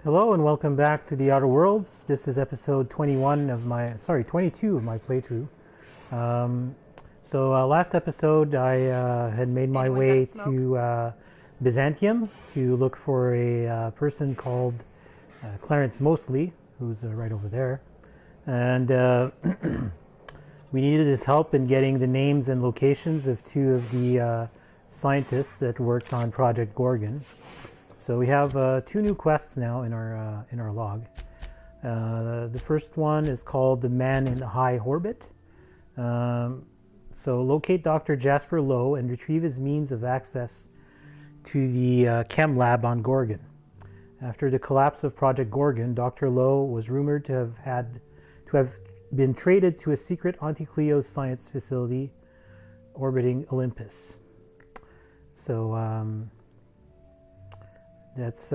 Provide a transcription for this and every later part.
Hello and welcome back to the Outer Worlds. This is episode 22 of my playthrough. Last episode I had made my way to Byzantium to look for a person called Clarence Mostly, who's right over there. And we needed his help in getting the names and locations of two of the scientists that worked on Project Gorgon. So we have two new quests now in our log. The first one is called The Man in the High Orbit. So locate Dr. Jasper Low and retrieve his means of access to the CHEM Lab on Gorgon. After the collapse of Project Gorgon, Dr. Low was rumored to have been traded to a secret anti-Cleo science facility orbiting Olympus. So that's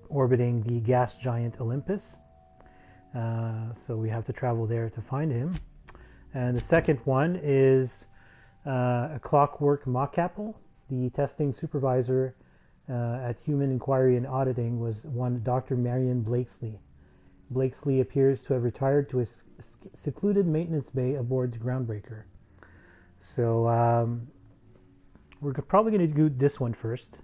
orbiting the gas giant Olympus. So we have to travel there to find him. And the second one is a clockwork mock-apple. The testing supervisor at Human Inquiry and Auditing was one Dr. Marion Blakeslee. Blakeslee appears to have retired to a secluded maintenance bay aboard the Groundbreaker. So we're probably going to do this one first.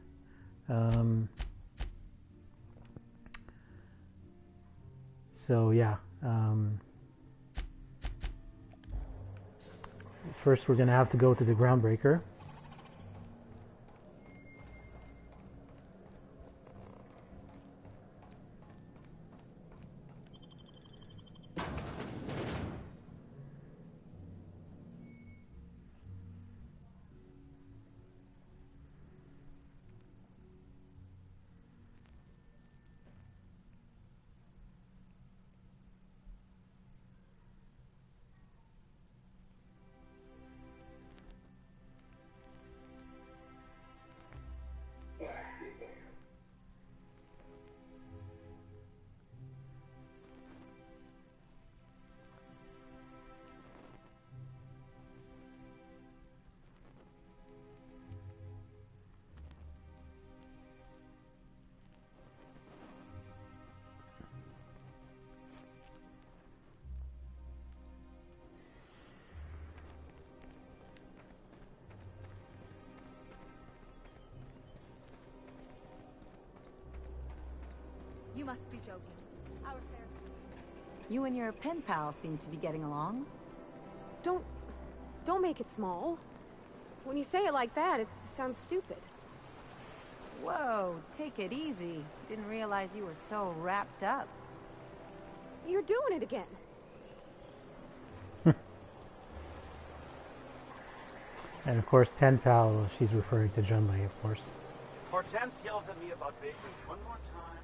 First we're going to have to go to the Groundbreaker. You must be joking. Our affairs. You and your pen pal seem to be getting along. Don't make it small. When you say it like that, it sounds stupid. Whoa, take it easy. Didn't realize you were so wrapped up. You're doing it again. And of course, pen pal, she's referring to Junlei, of course. Hortense yells at me about bakery one more time.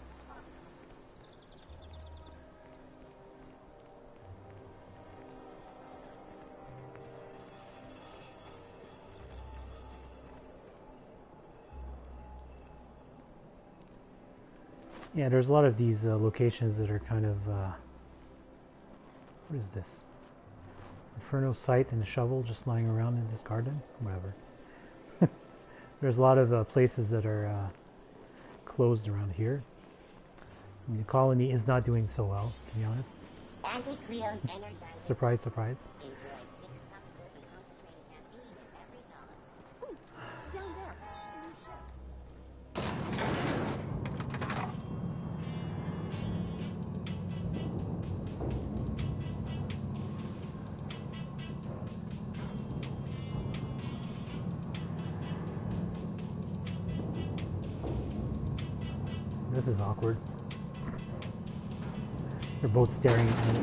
Yeah, there's a lot of these locations that are kind of, what is this? Inferno site and a shovel just lying around in this garden? Whatever. There's a lot of places that are closed around here. I mean, the colony is not doing so well, to be honest. Surprise, surprise. This is awkward. They're both staring at me.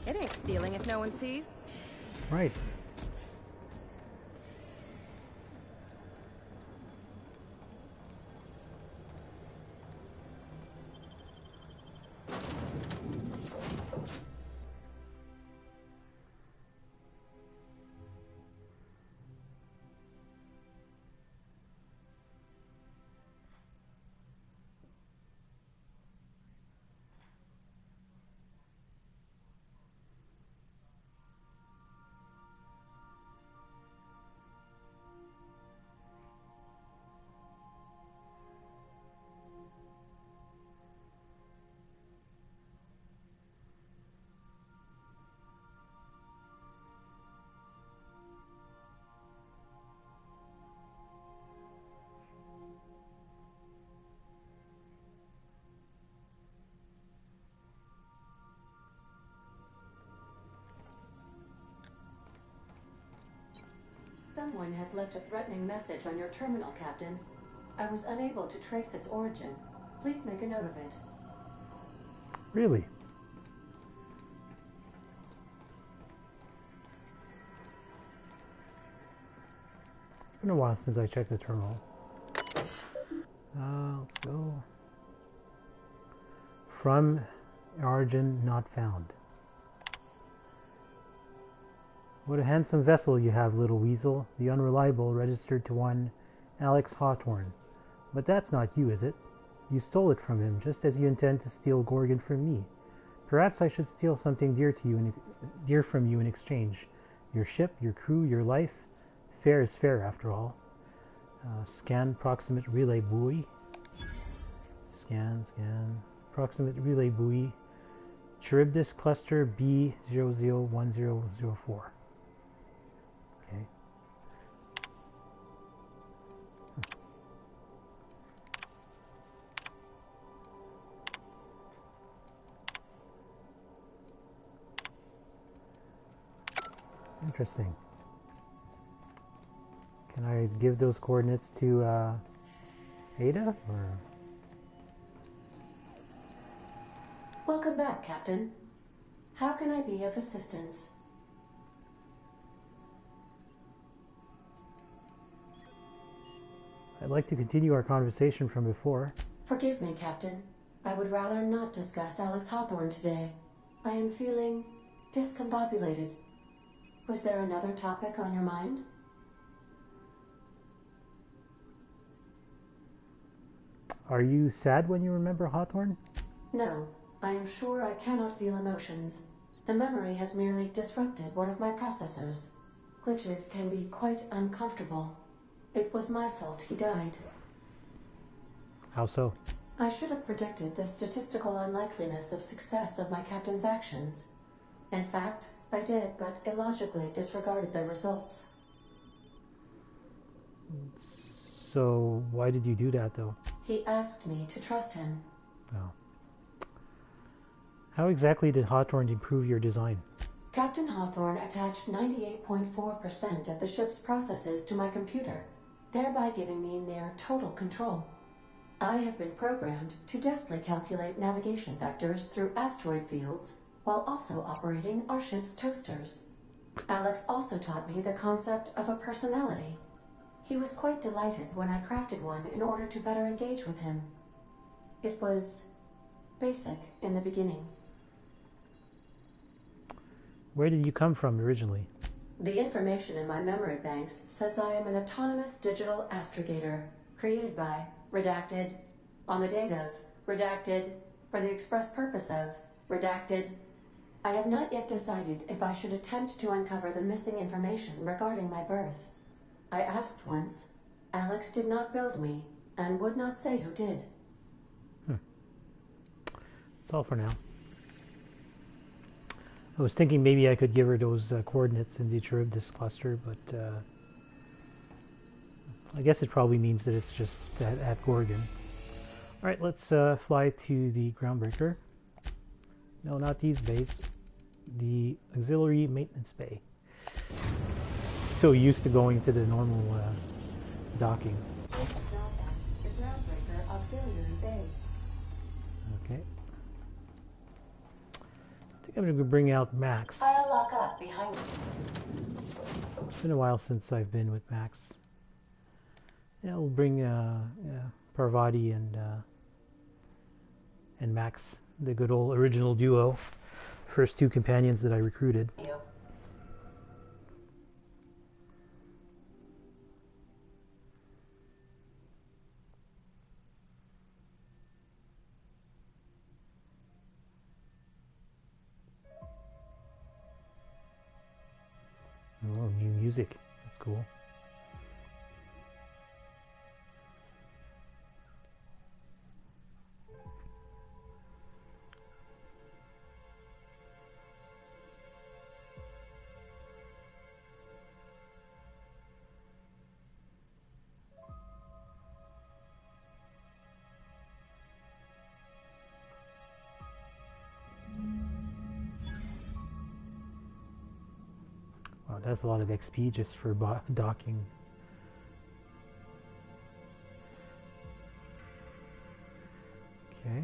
It ain't stealing if no one sees. Right. Someone has left a threatening message on your terminal, Captain. I was unable to trace its origin. Please make a note of it. Really? It's been a while since I checked the terminal. Let's go. From origin not found. What a handsome vessel you have, little weasel. The unreliable registered to one Alex Hawthorne. But that's not you, is it? You stole it from him, just as you intend to steal Gorgon from me. Perhaps I should steal something dear from you in exchange. Your ship, your crew, your life. Fair is fair, after all. Scan proximate relay buoy. Scan. Proximate relay buoy. Charybdis cluster B001004. Okay. Interesting. Can I give those coordinates to Ada, or? Welcome back, Captain. How can I be of assistance? I'd like to continue our conversation from before. Forgive me, Captain. I would rather not discuss Alex Hawthorne today. I am feeling discombobulated. Was there another topic on your mind? Are you sad when you remember Hawthorne? No, I am sure I cannot feel emotions. The memory has merely disrupted one of my processors. Glitches can be quite uncomfortable. It was my fault he died. How so? I should have predicted the statistical unlikeliness of success of my captain's actions. In fact, I did, but illogically disregarded the results. So, why did you do that, though? He asked me to trust him. Oh. How exactly did Hawthorne improve your design? Captain Hawthorne attached 98.4% of the ship's processes to my computer, thereby giving me near total control. I have been programmed to deftly calculate navigation vectors through asteroid fields, while also operating our ship's toasters. Alex also taught me the concept of a personality. He was quite delighted when I crafted one in order to better engage with him. It was basic in the beginning. Where did you come from originally? The information in my memory banks says I am an autonomous digital astrogator, created by, redacted, on the date of, redacted, for the express purpose of, redacted. I have not yet decided if I should attempt to uncover the missing information regarding my birth. I asked once. Alex did not build me, and would not say who did. That's all for now. I was thinking maybe I could give her those coordinates in the Charybdis cluster, but I guess it probably means that it's just at Gorgon. Alright, let's fly to the Groundbreaker. No, not these bays. The auxiliary maintenance bay. So used to going to the normal docking. The Groundbreaker auxiliary base. Okay. I think I'm going to bring out Max. I'll lock up behind you. It's been a while since I've been with Max. Yeah, we'll bring Parvati and Max, the good old original duo. First two companions that I recruited. Oh, new music. That's cool. That's a lot of XP just for docking. Okay.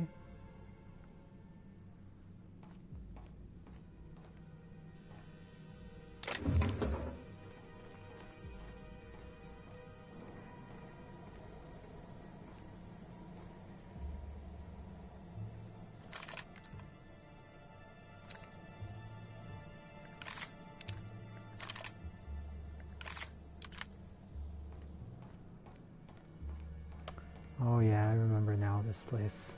Oh yeah, I remember now this place.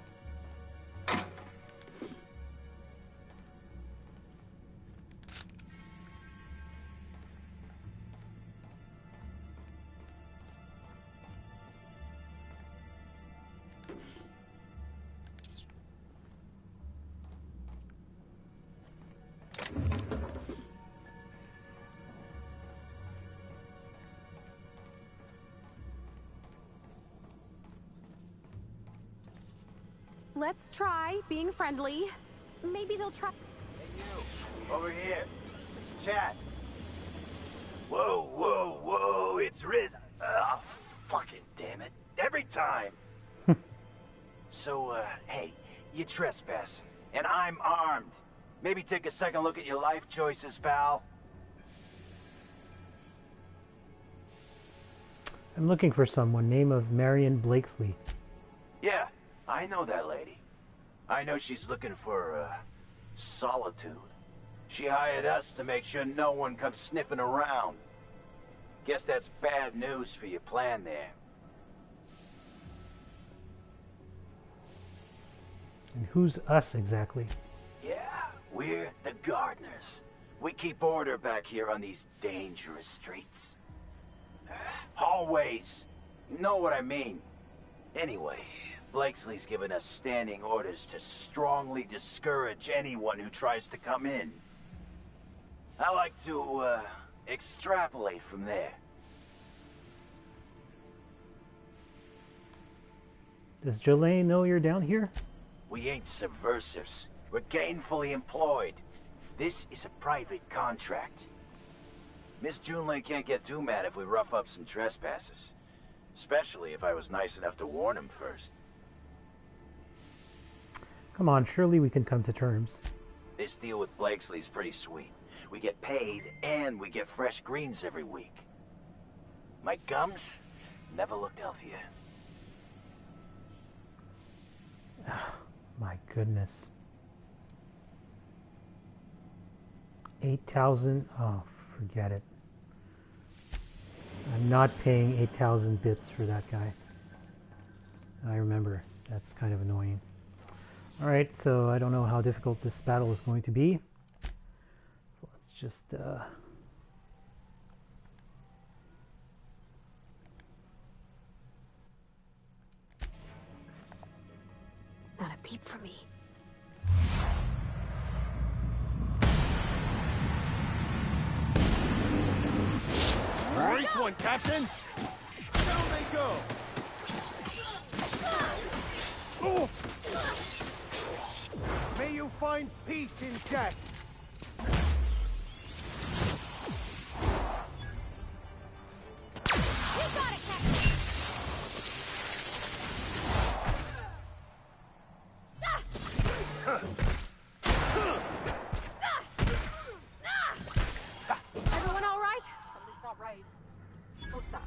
Let's try being friendly. Maybe they'll try. Hey, you! Over here! It's Chad! Whoa, whoa, whoa! It's Riz! Fucking damn it! Every time! So, hey, you trespass, and I'm armed. Maybe take a second look at your life choices, pal. I'm looking for someone, name of Marion Blakeslee. Yeah, I know that lady. I know she's looking for, solitude. She hired us to make sure no one comes sniffing around. Guess that's bad news for your plan there. And who's us exactly? Yeah, we're the gardeners. We keep order back here on these dangerous streets. Hallways. You know what I mean. Anyway, Blakeslee's given us standing orders to strongly discourage anyone who tries to come in. I like to, extrapolate from there. Does Jolene know you're down here? We ain't subversives. We're gainfully employed. This is a private contract. Miss Junlei can't get too mad if we rough up some trespassers. Especially if I was nice enough to warn him first. Come on, surely we can come to terms. This deal with Blakeslee's pretty sweet. We get paid, and we get fresh greens every week. My gums never looked healthier. My goodness. 8,000? Oh, forget it. I'm not paying 8,000 bits for that guy. I remember. That's kind of annoying. Alright, so I don't know how difficult this battle is going to be. So let's just... Not a peep for me. Nice one, Captain! Down they go! Oh. May you find peace in death! You got it, Captain! Everyone all right? Something's not right. What's that?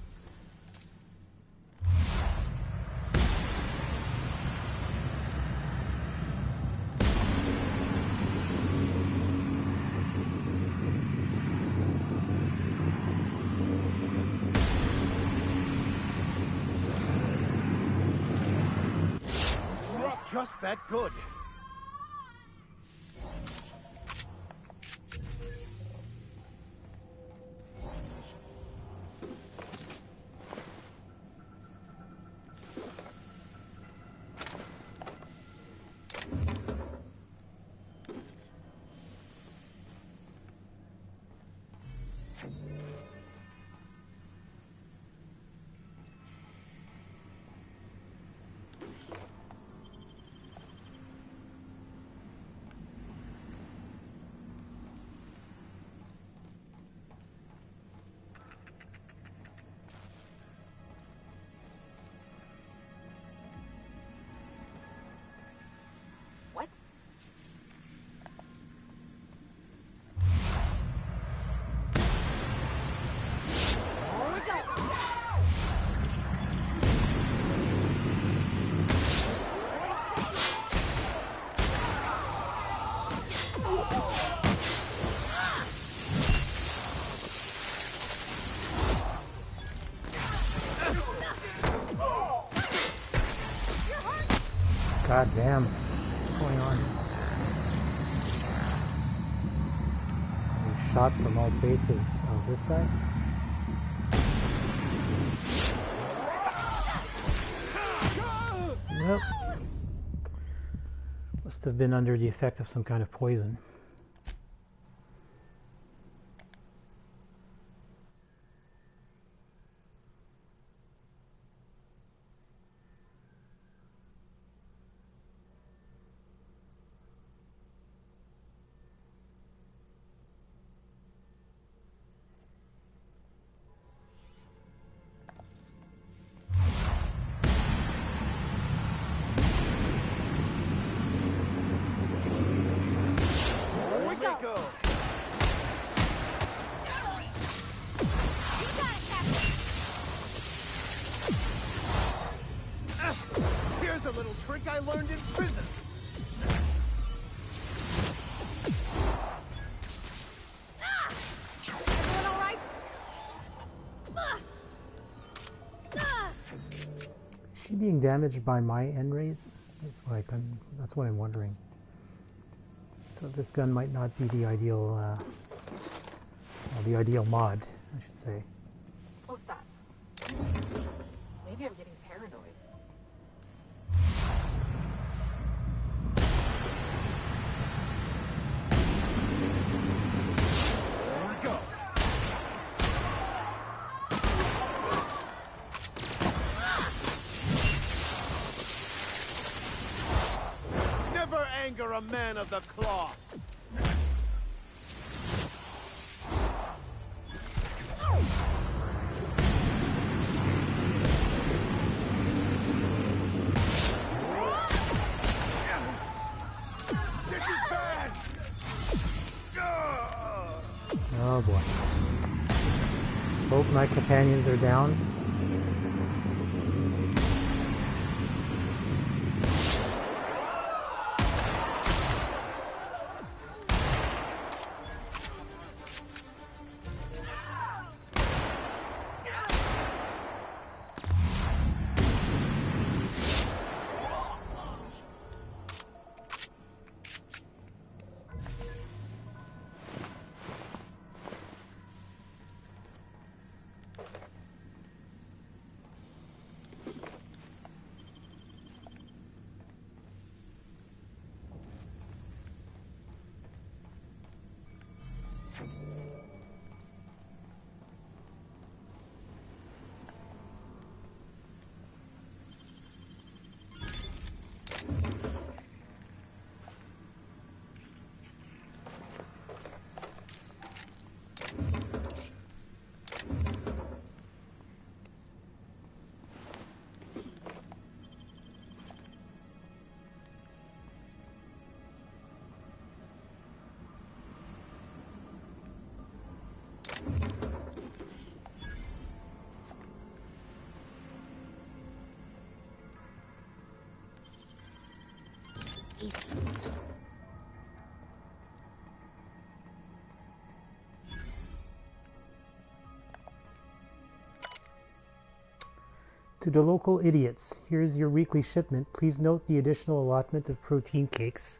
You're up just that good. God damn. What's going on? Being shot from all faces. Oh, this guy? Nope. Must have been under the effect of some kind of poison. Here's a little trick I learned in prison. Everyone all right? Is she being damaged by my end rays? That's what I'm wondering. So this gun might not be the ideal mod, I should say. What's that? Maybe I'm getting paranoid. There we go. Never anger a man of the cloth. Oh boy. Both my companions are down. To the local idiots, here's your weekly shipment. Please note the additional allotment of protein cakes.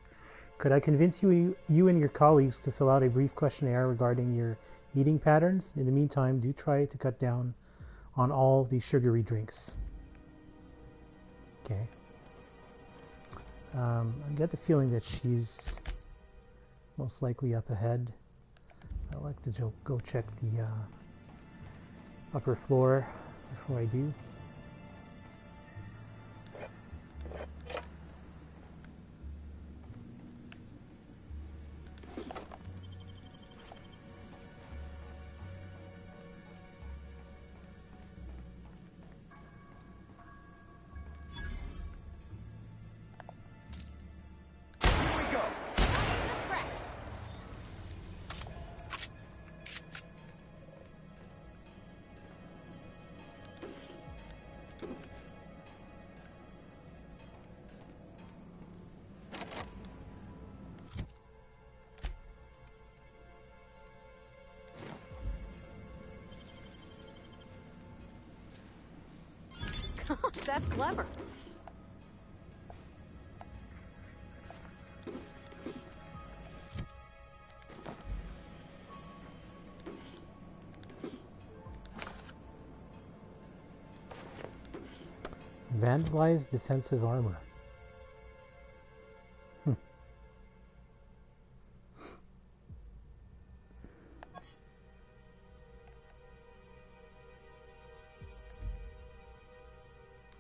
Could I convince you and your colleagues to fill out a brief questionnaire regarding your eating patterns? In the meantime, do try to cut down on all the sugary drinks. Okay. I get the feeling that she's most likely up ahead. I like to go check the upper floor before I do. That's clever. Vandalized defensive armor.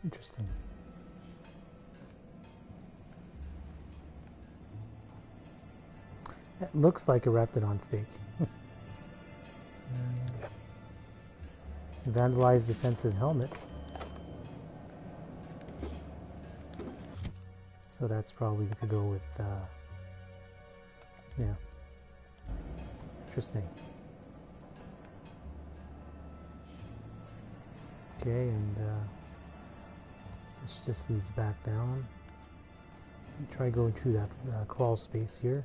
Interesting. It looks like a Raptidon stake. Vandalized defensive helmet. So that's probably to go with, yeah. Interesting. Okay, and this just leads back down. Try going through that crawl space here.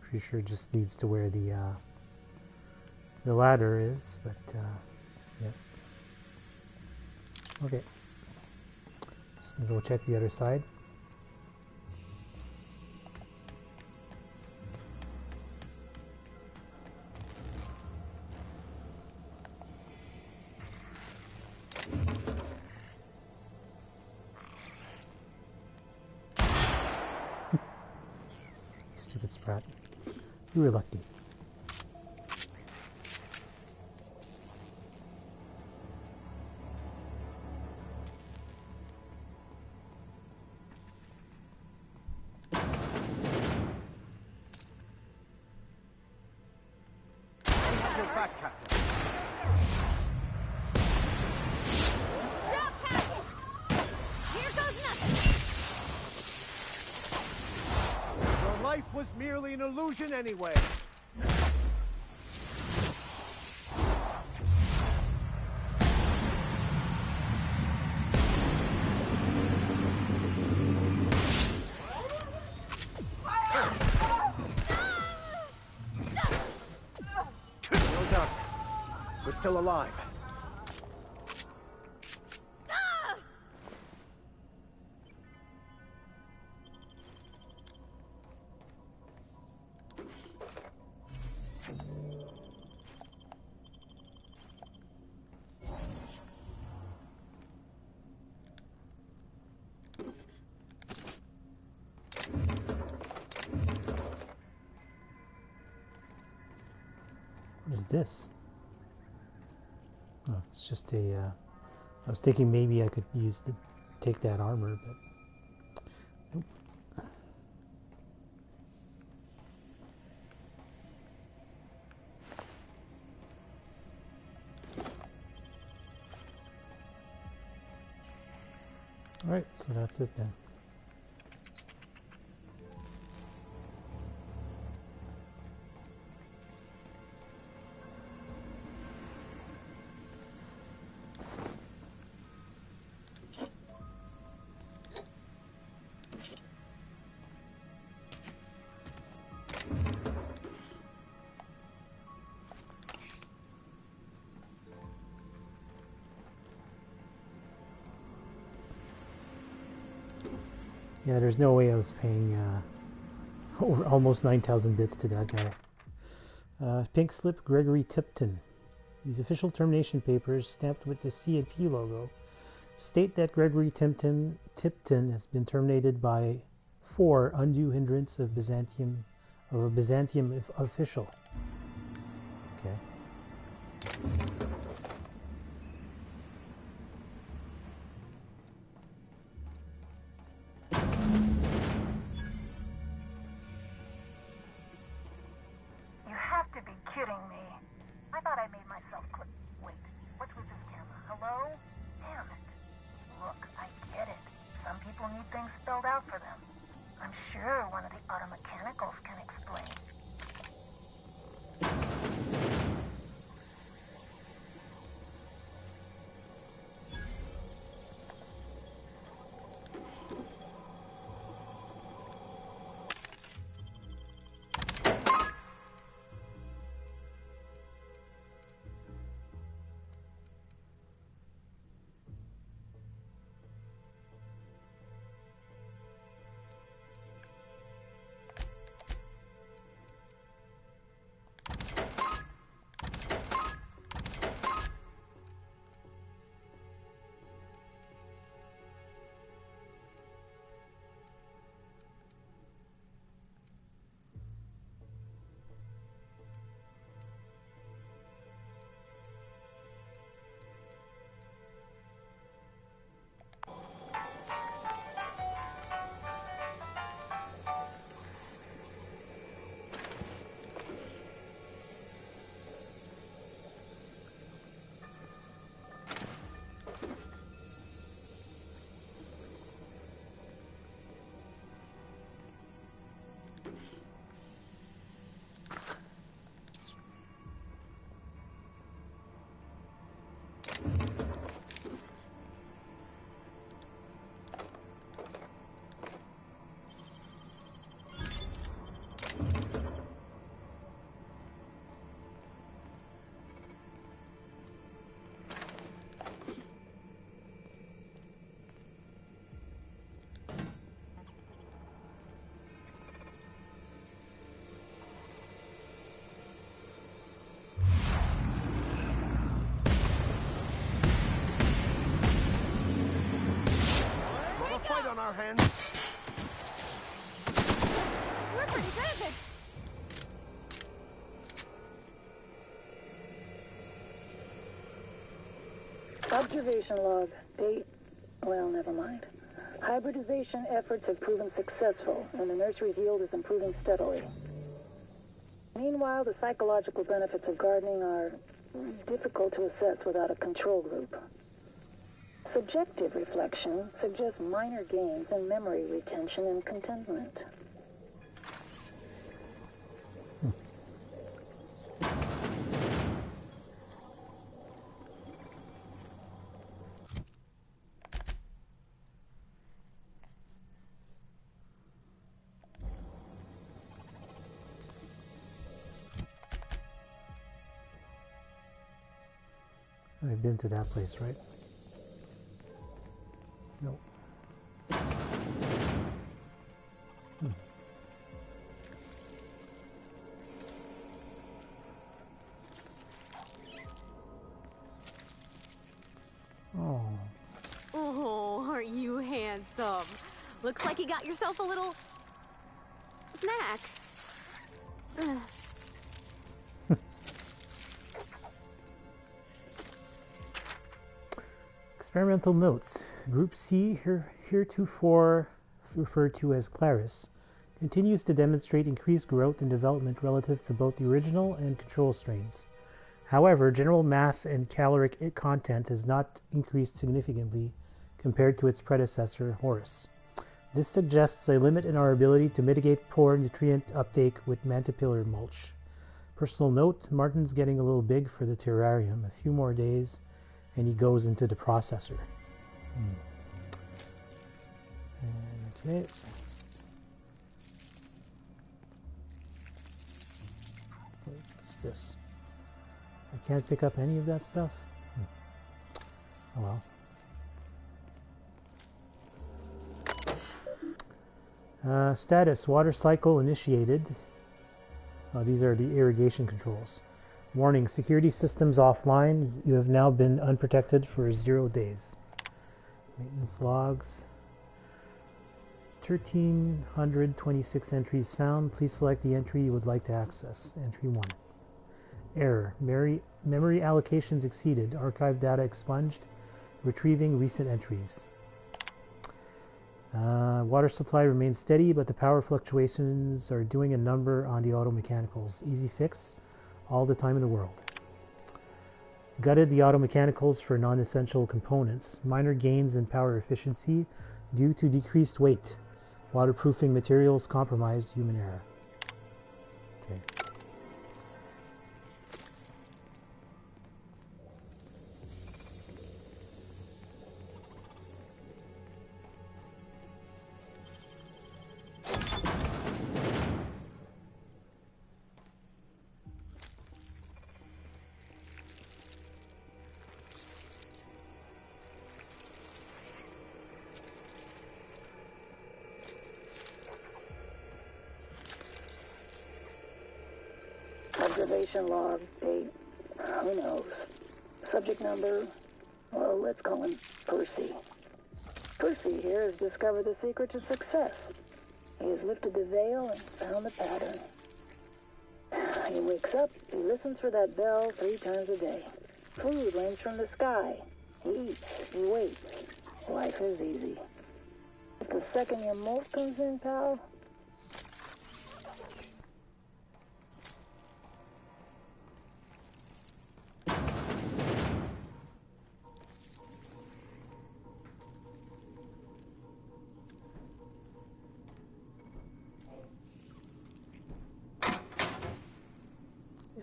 Pretty sure it just leads to where the ladder is, but yeah. Okay. Just gonna go check the other side. Stupid sprat. You were lucky. Was merely an illusion anyway. Well done. We're still alive. What is this? Oh, it's just a, I was thinking maybe I could use to take that armor, but nope. Alright, so that's it then. Yeah, there's no way I was paying over almost 9,000 bits to that guy. Pink slip Gregory Tipton. These official termination papers, stamped with the C&P logo, state that Gregory Tipton has been terminated for undue hindrance of a Byzantium official. Okay. our hands? We're pretty good at this. Observation log. Date. Well, never mind. Hybridization efforts have proven successful, and the nursery's yield is improving steadily. Meanwhile, the psychological benefits of gardening are difficult to assess without a control group. Subjective reflection suggests minor gains in memory retention and contentment. I've been to that place, right? Nope. Oh. Oh, aren't you handsome? Looks like you got yourself a little snack. Experimental notes. Group C, heretofore referred to as Clarus, continues to demonstrate increased growth and development relative to both the original and control strains. However, general mass and caloric content has not increased significantly compared to its predecessor, Horus. This suggests a limit in our ability to mitigate poor nutrient uptake with mantipillar mulch. Personal note, Martin's getting a little big for the terrarium. A few more days and he goes into the processor. Okay. What's this? I can't pick up any of that stuff? Oh well. Status, water cycle initiated. These are the irrigation controls. Warning, security systems offline. You have now been unprotected for 0 days. Maintenance logs. 1,326 entries found. Please select the entry you would like to access. Entry 1. Error. Memory allocations exceeded. Archive data expunged. Retrieving recent entries. Water supply remains steady, but the power fluctuations are doing a number on the auto mechanicals. Easy fix. All the time in the world. Gutted the auto mechanicals for non-essential components. Minor gains in power efficiency due to decreased weight. Waterproofing materials compromised. Human error. Okay. Observation log. Date. Who knows? Subject number. Well, let's call him Percy. Percy here has discovered the secret to success. He has lifted the veil and found the pattern. He wakes up, he listens for that bell 3 times a day. Food rains from the sky. He eats, he waits. Life is easy. But the second your molt comes in, pal,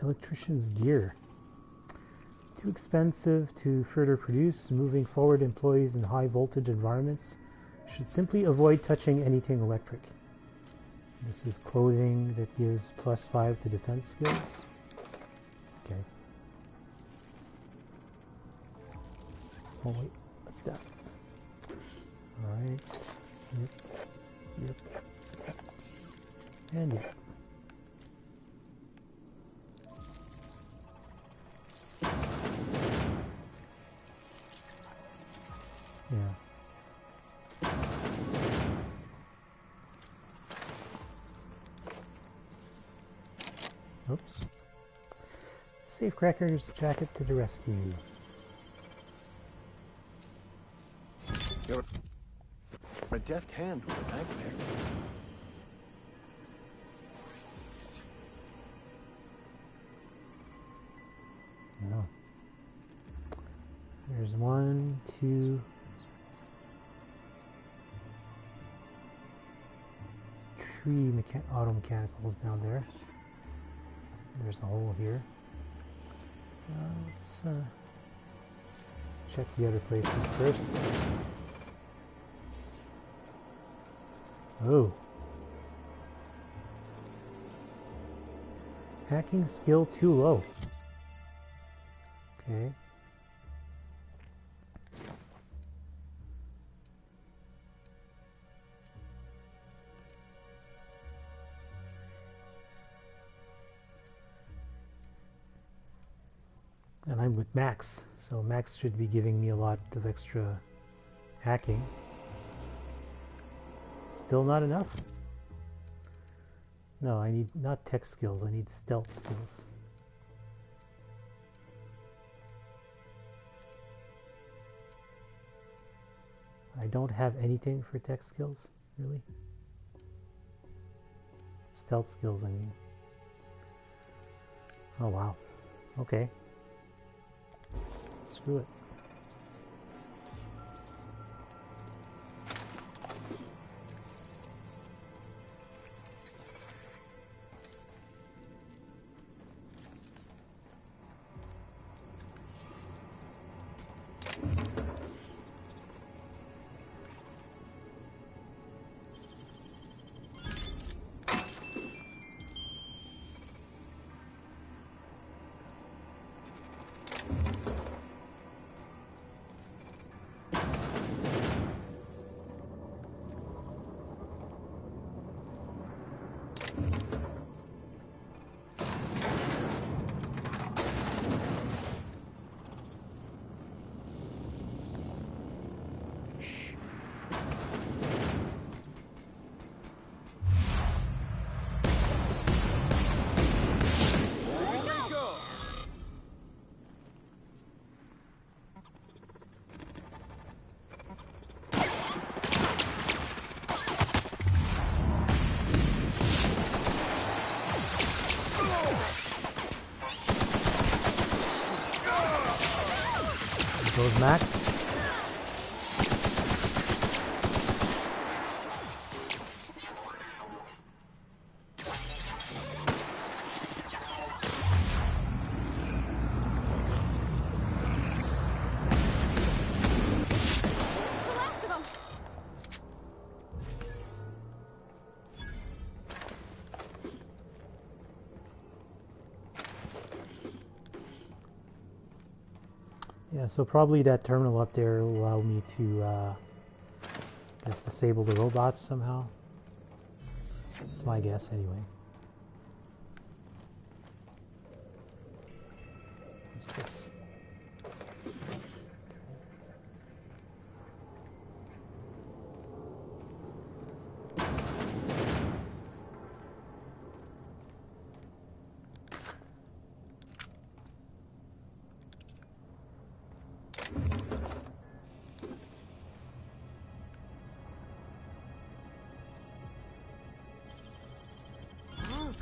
electrician's gear. Too expensive to further produce. Moving forward, employees in high voltage environments should simply avoid touching anything electric. This is clothing that gives +5 to defense skills. Okay. Oh wait, what's that? Alright. Yep. And yep. Yeah. Oops. Safecracker's jacket to the rescue. You're a deft hand with a backpack. No. There's 1, 2, 3 auto mechanicals down there. There's a hole here. Let's check the other places first. Oh. Hacking skill too low. Okay. And I'm with Max, so Max should be giving me a lot of extra hacking. Still not enough? No, I need not tech skills, I need stealth skills. I don't have anything for tech skills, really. Stealth skills, I mean. Oh wow. Okay. Screw it. Goes Max. Yeah, so probably that terminal up there will allow me to, I guess, disable the robots somehow. That's my guess, anyway. What's this?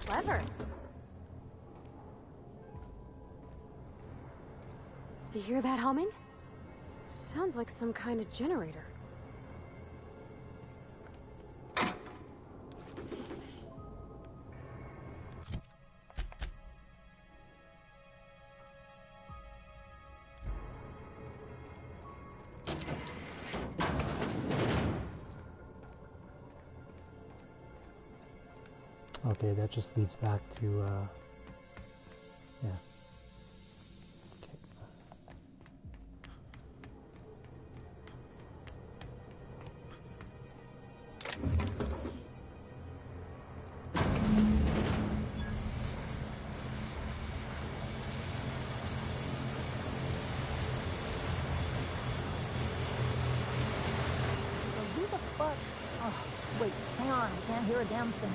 Clever. You hear that humming? Sounds like some kind of generator. Okay, that just leads back to, yeah. Okay. So who the fuck? Oh, wait, hang on, I can't hear a damn thing.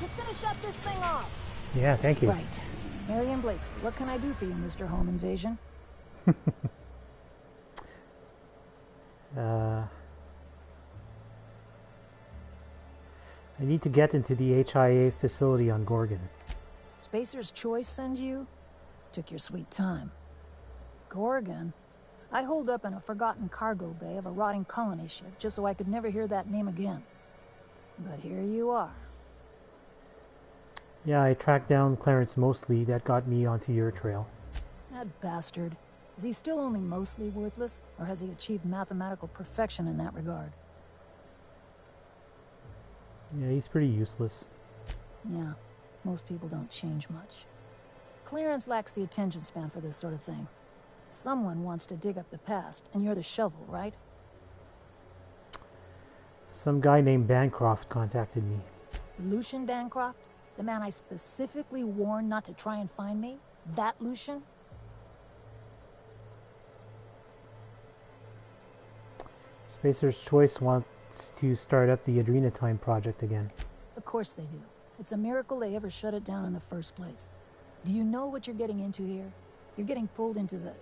Just gonna shut this thing off. Yeah, thank you. Right. Marion Blakeslee, what can I do for you, Mr. Home Invasion? I need to get into the HIA facility on Gorgon. Spacer's Choice send you? Took your sweet time. Gorgon? I holed up in a forgotten cargo bay of a rotting colony ship just so I could never hear that name again. But here you are. Yeah, I tracked down Clarence Mostly. That got me onto your trail. That bastard. Is he still only mostly worthless, or has he achieved mathematical perfection in that regard? Yeah, he's pretty useless. Yeah, most people don't change much. Clarence lacks the attention span for this sort of thing. Someone wants to dig up the past, and you're the shovel, right? Some guy named Bancroft contacted me. Lucian Bancroft? The man I specifically warned not to try and find me? That Lucian? Spacer's Choice wants to start up the Adrenatime project again. Of course they do. It's a miracle they ever shut it down in the first place. Do you know what you're getting into here? You're getting pulled into the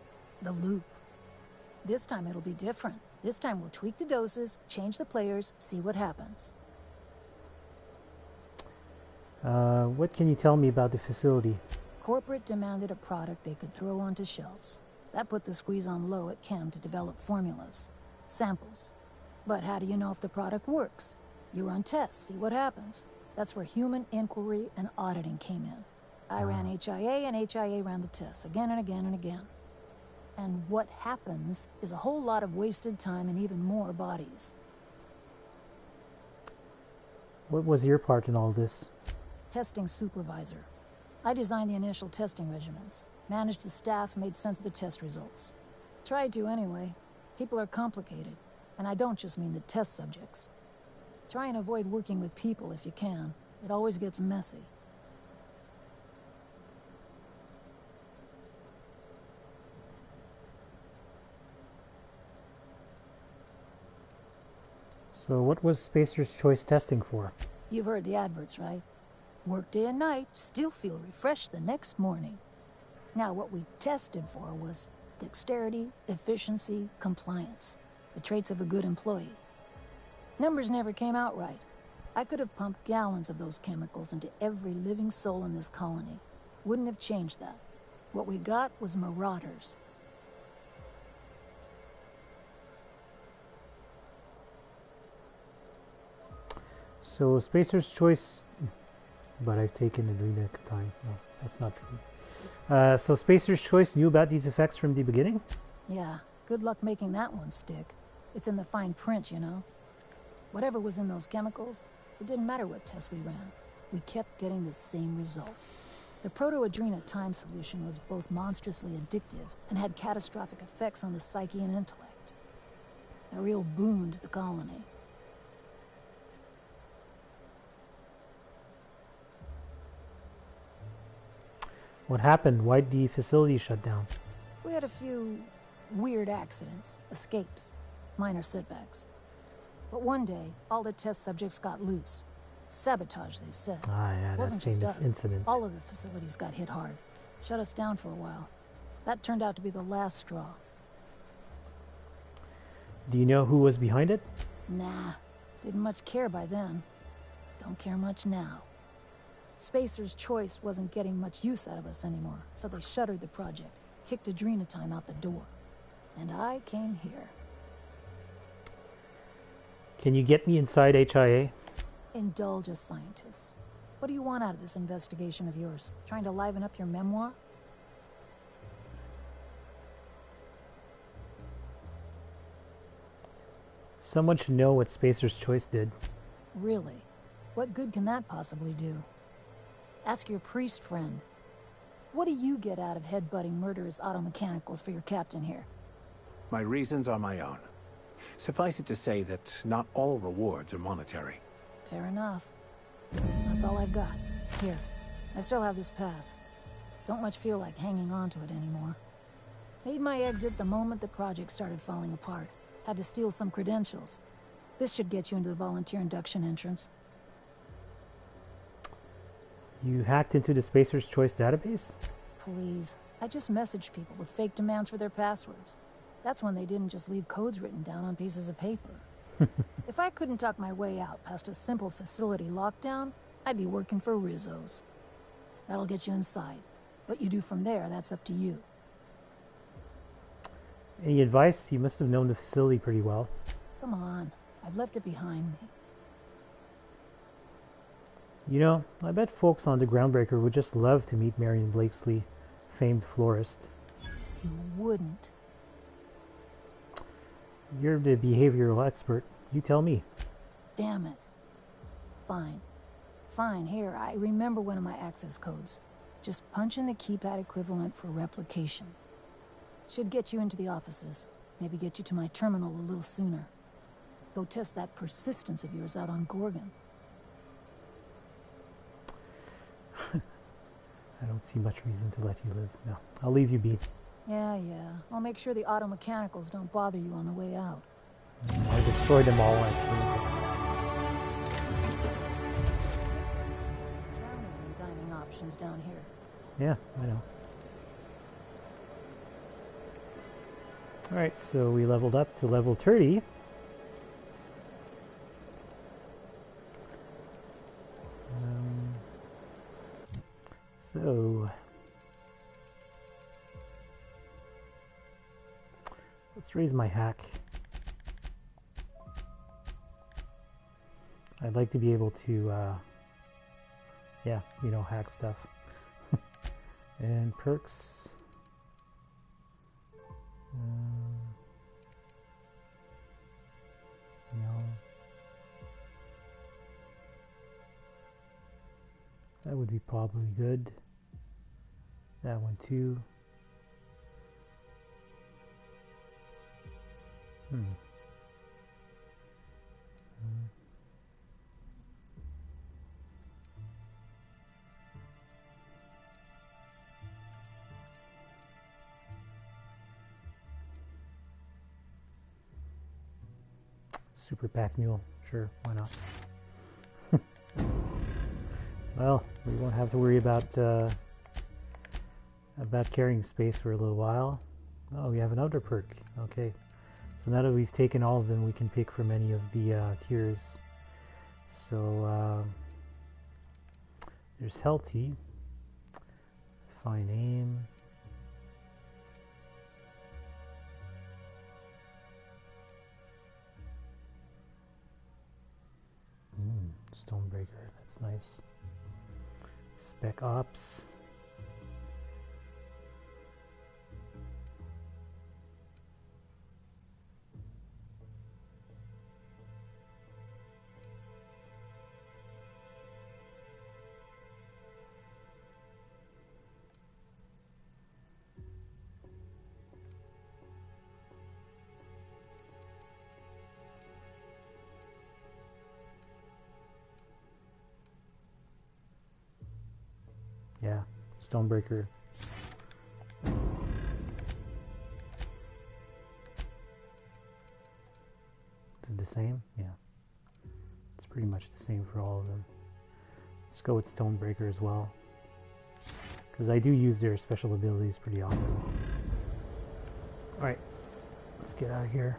loop. This time it'll be different. This time we'll tweak the doses, change the players, see what happens. What can you tell me about the facility? Corporate demanded a product they could throw onto shelves. That put the squeeze on low at CHEM to develop formulas. Samples. But how do you know if the product works? You run tests, see what happens. That's where human inquiry and auditing came in. I ran HIA, and HIA ran the tests again and again and again. And what happens is a whole lot of wasted time and even more bodies. What was your part in all this? Testing supervisor. I designed the initial testing regimens, managed the staff, made sense of the test results. Tried to anyway. People are complicated, and I don't just mean the test subjects. Try and avoid working with people if you can. It always gets messy. So what was Spacer's Choice testing for? You've heard the adverts, right? Work day and night, still feel refreshed the next morning. Now, what we tested for was dexterity, efficiency, compliance. The traits of a good employee. Numbers never came out right. I could have pumped gallons of those chemicals into every living soul in this colony. Wouldn't have changed that. What we got was marauders. So Spacer's Choice... But I've taken Adrenatime. No, that's not true. So Spacer's Choice knew about these effects from the beginning? Yeah, good luck making that one stick. It's in the fine print, you know. Whatever was in those chemicals, it didn't matter what tests we ran. We kept getting the same results. The proto-Adrenatime solution was both monstrously addictive and had catastrophic effects on the psyche and intellect. A real boon to the colony. What happened? Why'd the facility shut down? We had a few weird accidents, escapes, minor setbacks. But one day, all the test subjects got loose. Sabotage, they said. Ah, yeah, It wasn't that just famous us. incident. All of the facilities got hit hard. Shut us down for a while. That turned out to be the last straw. Do you know who was behind it? Nah, didn't much care by then. Don't care much now. Spacer's Choice wasn't getting much use out of us anymore, so they shuttered the project, kicked Adrenatime out the door. And I came here. Can you get me inside HIA? Indulge a scientist. What do you want out of this investigation of yours? Trying to liven up your memoir? Someone should know what Spacer's Choice did. Really? What good can that possibly do? Ask your priest friend. What do you get out of headbutting murderous automechanicals for your captain here? My reasons are my own. Suffice it to say that not all rewards are monetary. Fair enough. That's all I've got. Here, I still have this pass. Don't much feel like hanging on to it anymore. Made my exit the moment the project started falling apart. Had to steal some credentials. This should get you into the volunteer induction entrance. You hacked into the Spacer's Choice database? Please. I just messaged people with fake demands for their passwords. That's when they didn't just leave codes written down on pieces of paper. If I couldn't talk my way out past a simple facility lockdown, I'd be working for Rizzo's. That'll get you inside. What you do from there, that's up to you. Any advice? You must have known the facility pretty well. Come on. I've left it behind me. You know, I bet folks on the Groundbreaker would just love to meet Marion Blakeslee, famed florist. You wouldn't. You're the behavioral expert. You tell me. Damn it. Fine. Fine, here, I remember one of my access codes. Just punch in the keypad equivalent for replication. Should get you into the offices. Maybe get you to my terminal a little sooner. Go test that persistence of yours out on Gorgon. I don't see much reason to let you live. No, I'll leave you be. Yeah. I'll make sure the auto mechanicals don't bother you on the way out. I destroyed them all, actually. There's drowning and dining options down here. Yeah, I know. Alright, so we leveled up to level 30. So let's raise my hack. I'd like to be able to, yeah, you know, hack stuff. And perks. No. That would be probably good. That one too. Super pack mule, sure, why not? Well, we won't have to worry about carrying space for a little while. Oh, we have another perk. Okay, so now that we've taken all of them, we can pick from any of the tiers. So there's healthy, fine aim. Stonebreaker, that's nice. Spec Ops. Yeah, Stonebreaker. Is it the same? Yeah. It's pretty much the same for all of them. Let's go with Stonebreaker as well, because I do use their special abilities pretty often. Alright, let's get out of here.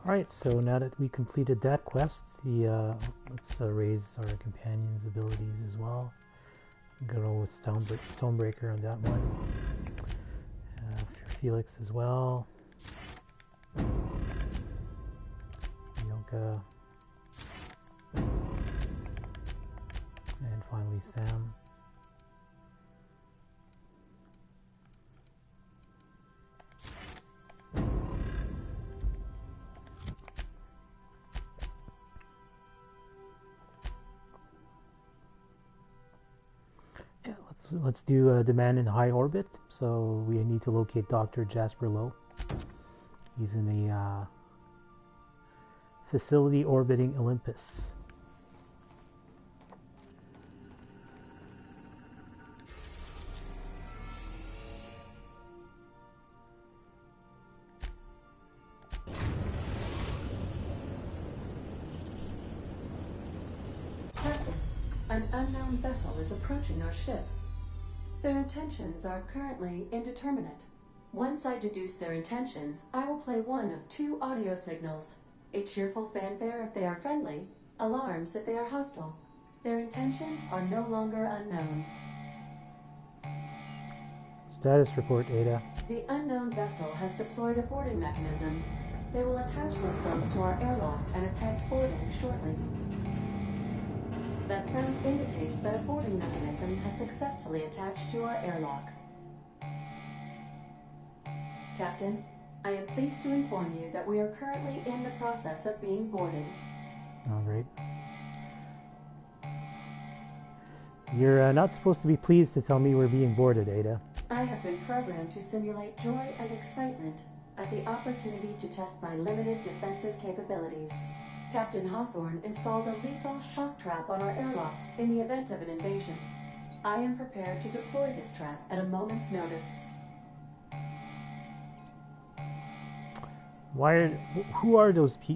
Alright, so now that we completed that quest, let's raise our companion's abilities as well. Go with Stonebreaker on that one. Felix as well. Yonka. And finally Sam. Let's do the man in high orbit. So we need to locate Dr. Jasper Low. He's in a facility orbiting Olympus. Captain, an unknown vessel is approaching our ship. Their intentions are currently indeterminate. Once I deduce their intentions, I will play one of two audio signals. A cheerful fanfare if they are friendly, alarms if they are hostile. Their intentions are no longer unknown. Status report, Ada. The unknown vessel has deployed a boarding mechanism. They will attach themselves to our airlock and attempt boarding shortly. That sound indicates that a boarding mechanism has successfully attached to our airlock. Captain, I am pleased to inform you that we are currently in the process of being boarded. All right. You're not supposed to be pleased to tell me we're being boarded, Ada. I have been programmed to simulate joy and excitement at the opportunity to test my limited defensive capabilities. Captain Hawthorne installed a lethal shock trap on our airlock in the event of an invasion. I am prepared to deploy this trap at a moment's notice. Who are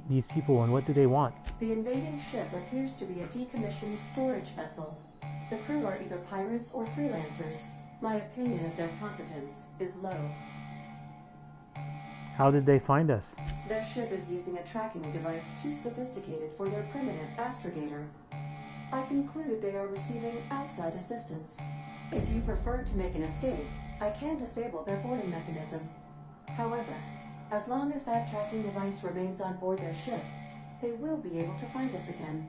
these people and what do they want? The invading ship appears to be a decommissioned storage vessel. The crew are either pirates or freelancers. My opinion of their competence is low. How did they find us? Their ship is using a tracking device too sophisticated for their primitive astrogator. I conclude they are receiving outside assistance. If you prefer to make an escape, I can disable their boarding mechanism. However, as long as that tracking device remains on board their ship, they will be able to find us again.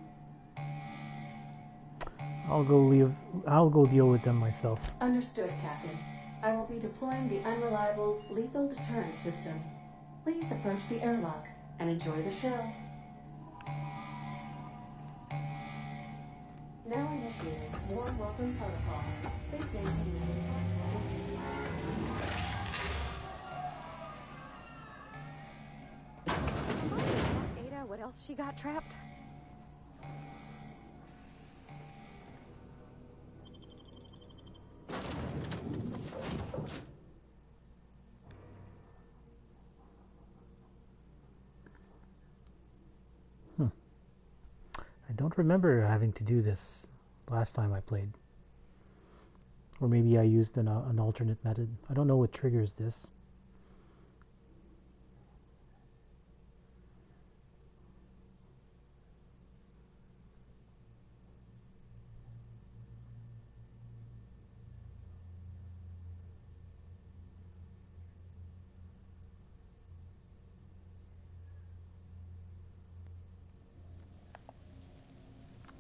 I'll go deal with them myself. Understood, Captain. I will be deploying the Unreliable's lethal deterrence system. Please approach the airlock and enjoy the show. Now initiating warm welcome protocol. Please maintain Ada, what else she got trapped? I don't remember having to do this last time I played. Or maybe I used an alternate method. I don't know what triggers this.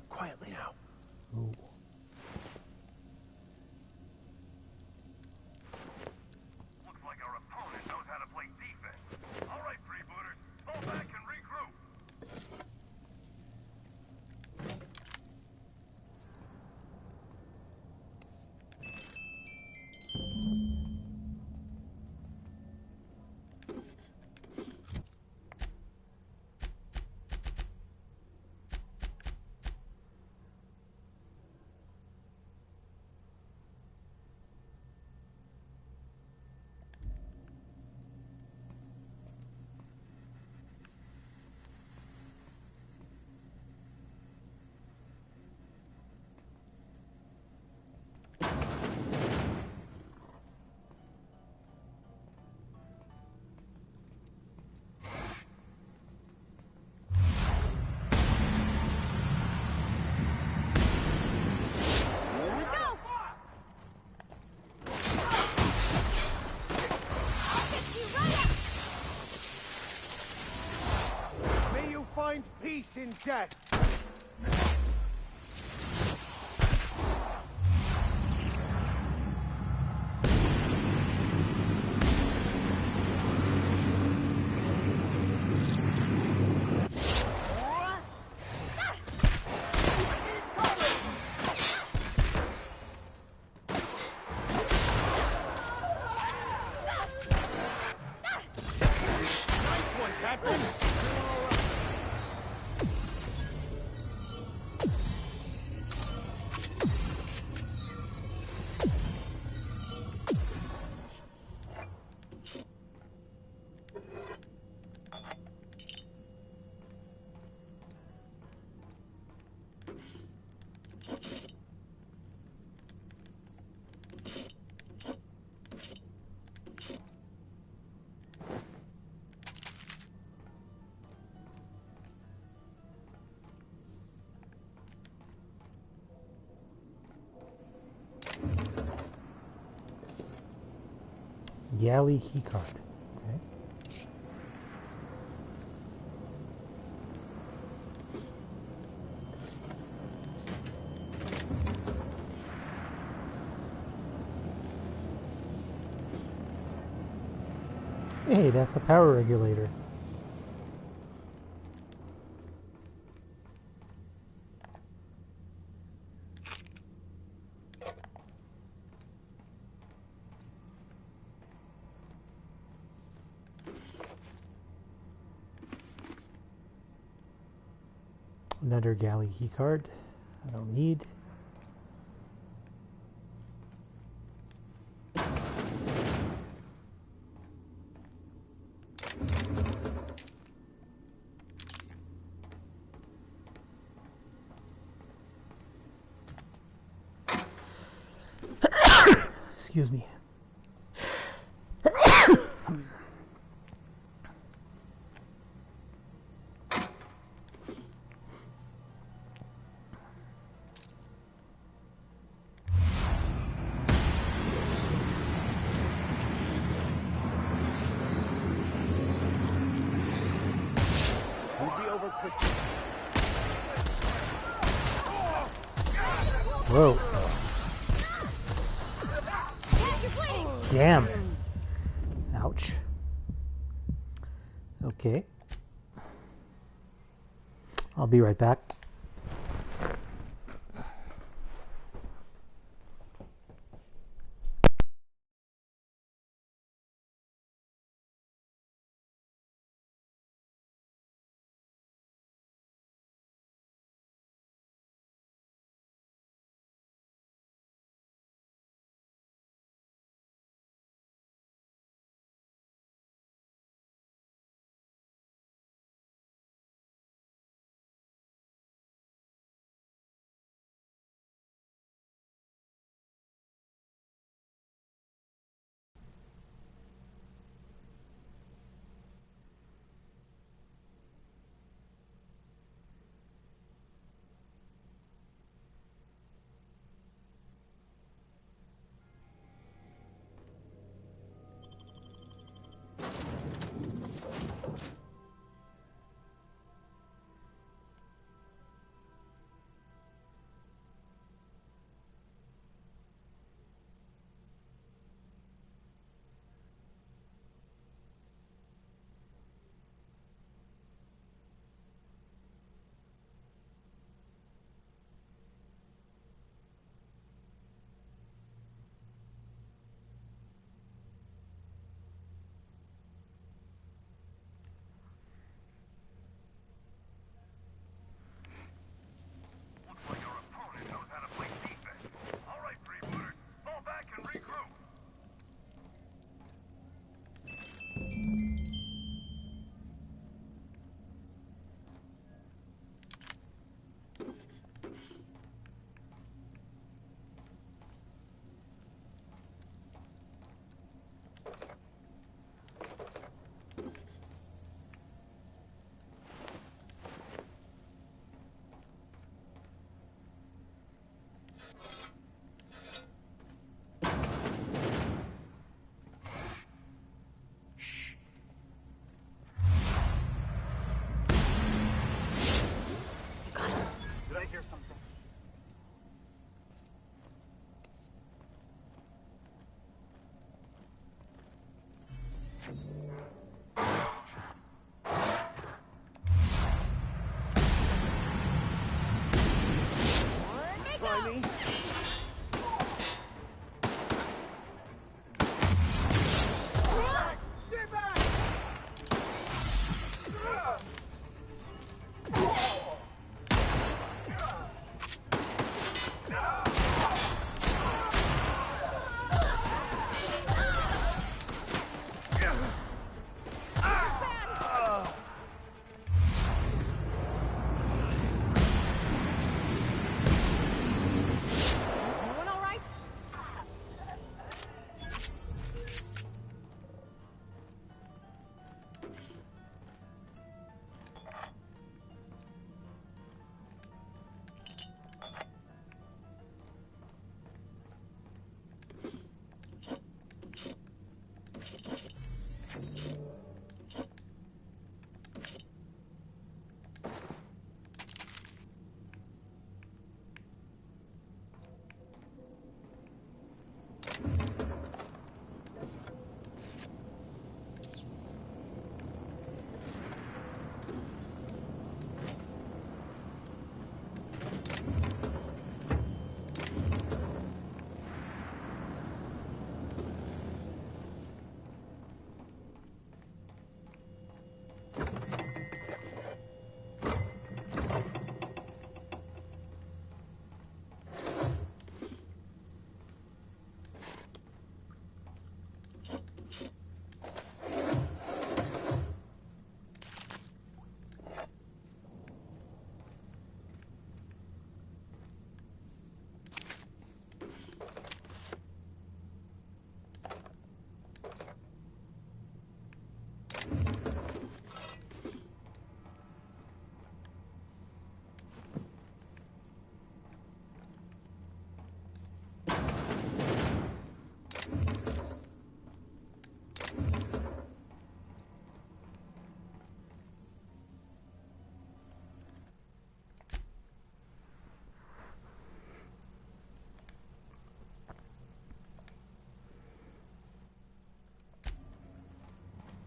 Quietly now. Ooh. Looks like our opponent knows how to play defense. All right, freebooters, fall back and regroup. find peace in death. Galley keycard. Okay. Hey, that's a power regulator. Another galley keycard. I don't need. Excuse me. Whoa. Damn. Ouch. Okay. I'll be right back.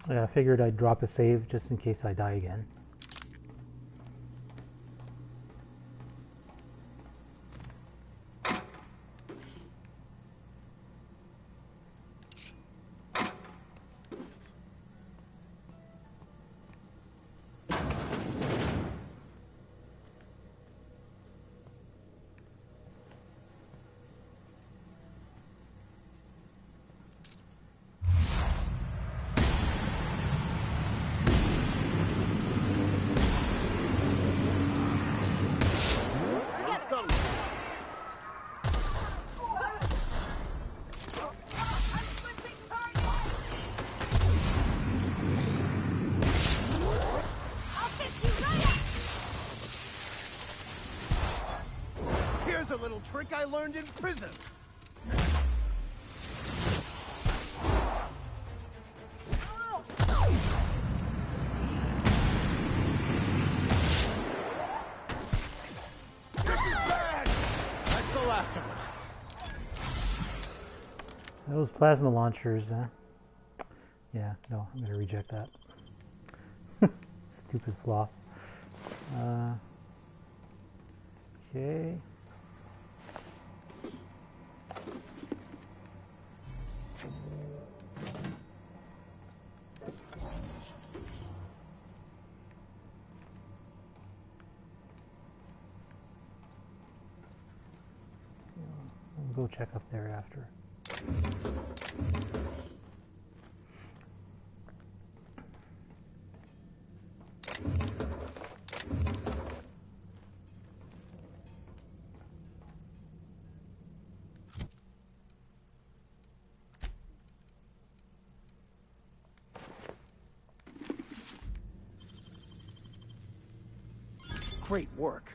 I figured I'd drop a save just in case I die again. Here's a little trick I learned in prison. Those plasma launchers, yeah, no, I'm gonna reject that. Stupid flaw. Okay. We'll go check up there after. Great work.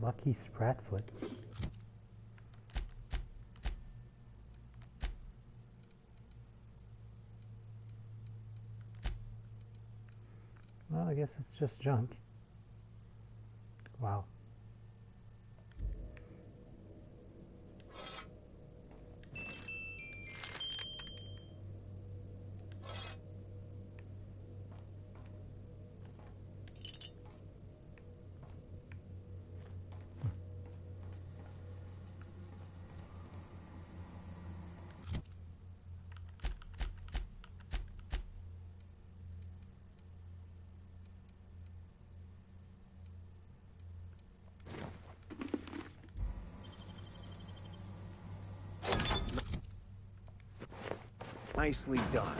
Lucky Spratfoot. Well, I guess it's just junk. Wow. Nicely done.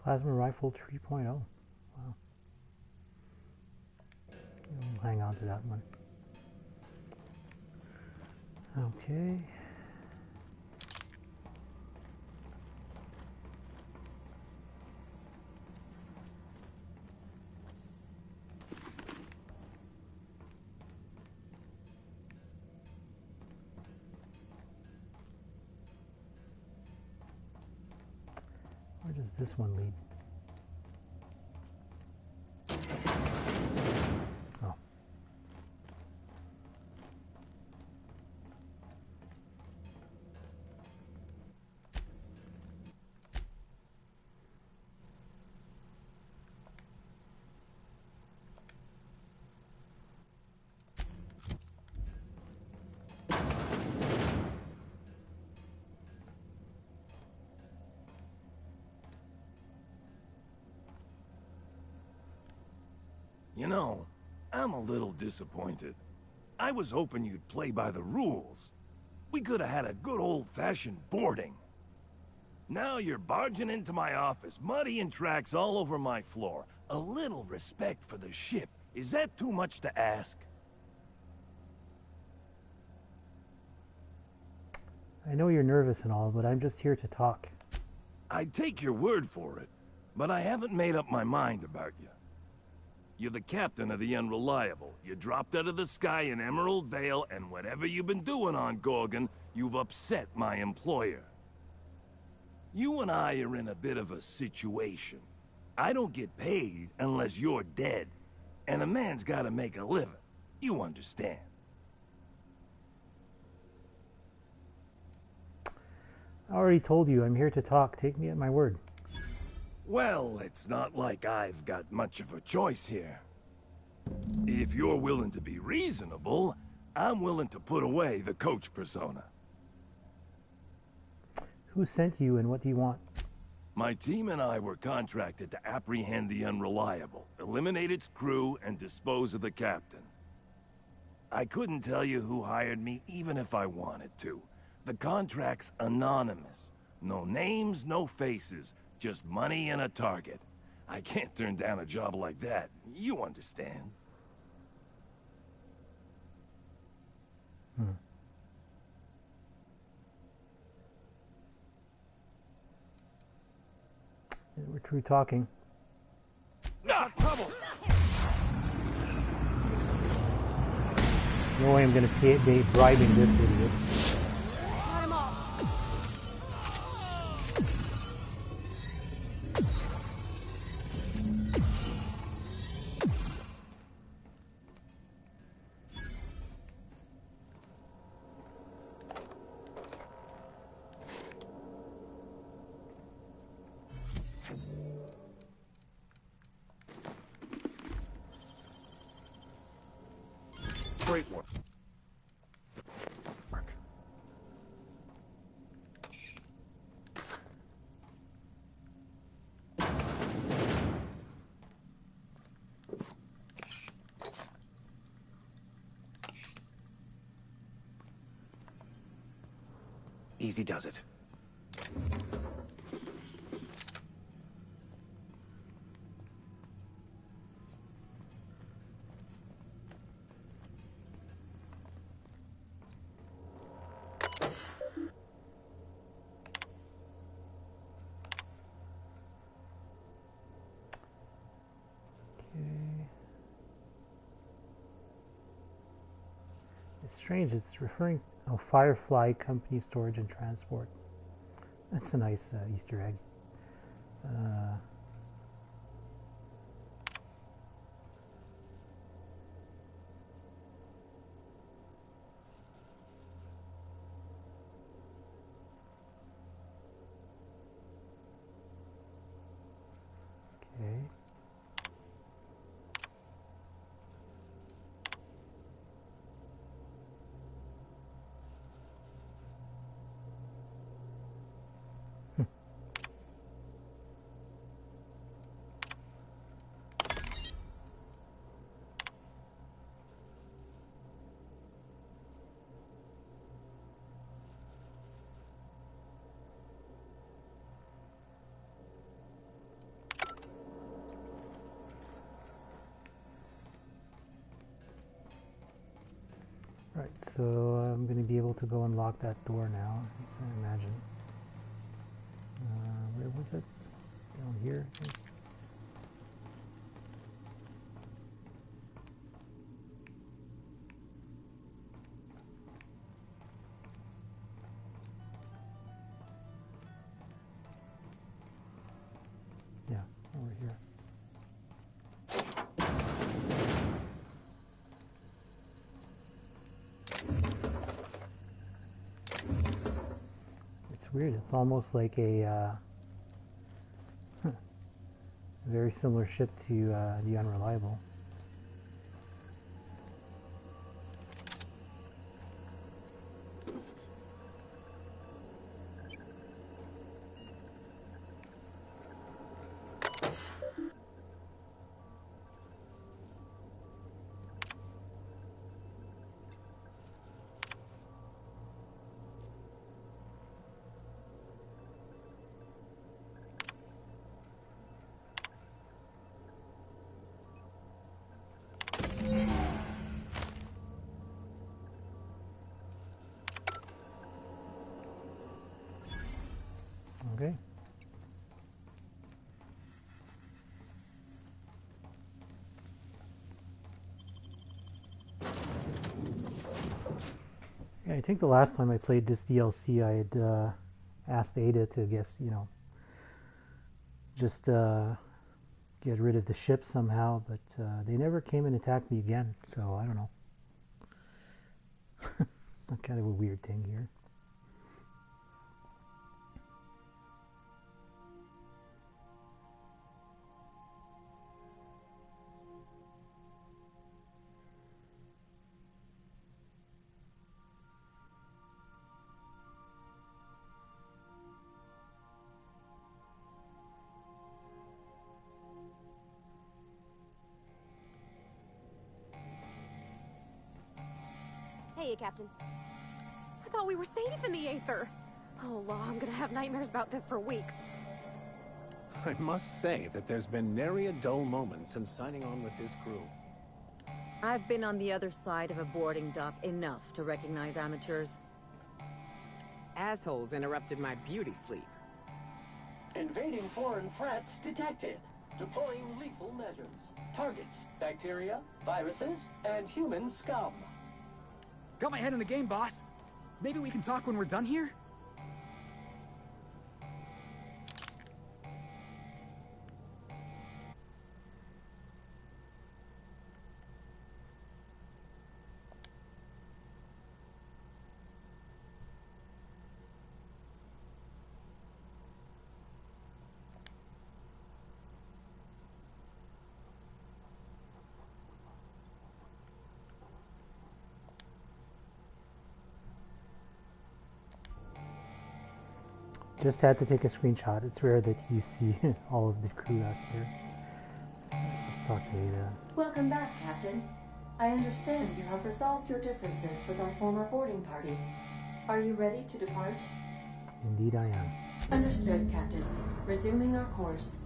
Plasma rifle 3.0. Wow. We'll hang on to that one. Okay. Where does this one lead? Oh. You know, I'm a little disappointed. I was hoping you'd play by the rules. We could have had a good old-fashioned boarding. Now you're barging into my office, muddying tracks all over my floor. A little respect for the ship. Is that too much to ask? I know you're nervous and all, but I'm just here to talk. I'd take your word for it, but I haven't made up my mind about you. You're the captain of the Unreliable. You dropped out of the sky in Emerald Vale, and whatever you've been doing on Gorgon, you've upset my employer. You and I are in a bit of a situation. I don't get paid unless you're dead, and a man's gotta make a living. You understand. I already told you, I'm here to talk. Take me at my word. Well, it's not like I've got much of a choice here. If you're willing to be reasonable, I'm willing to put away the coach persona. Who sent you and what do you want? My team and I were contracted to apprehend the Unreliable, eliminate its crew, and dispose of the captain. I couldn't tell you who hired me even if I wanted to. The contract's anonymous. No names, no faces. Just money and a target. I can't turn down a job like that. You understand. We're true talking. Trouble! No way I'm going to be bribing this idiot. Cut him off. Great work. Easy does it. It's strange, it's referring to Firefly Company Storage and Transport. That's a nice Easter egg. Okay. Right, so I'm going to be able to go unlock that door now, I imagine. Where was it? Down here, I think. Yeah, over here. It's weird. It's almost like a very similar ship to the Unreliable. Okay. Yeah, I think the last time I played this DLC, I had asked Ada to, just get rid of the ship somehow, but they never came and attacked me again, so I don't know. It's kind of a weird thing here. Hey, Captain. I thought we were safe in the Aether. Oh, law, I'm gonna have nightmares about this for weeks. I must say that there's been nary a dull moment since signing on with this crew. I've been on the other side of a boarding dock enough to recognize amateurs. Assholes interrupted my beauty sleep. Invading foreign threats detected. Deploying lethal measures. Targets: bacteria, viruses, and human scum. Got my head in the game, boss. Maybe we can talk when we're done here? Just had to take a screenshot. It's rare that you see all of the crew out here. Let's talk to Ada. Welcome back, Captain. I understand you have resolved your differences with our former boarding party. Are you ready to depart? Indeed I am. Understood, Captain. Resuming our course.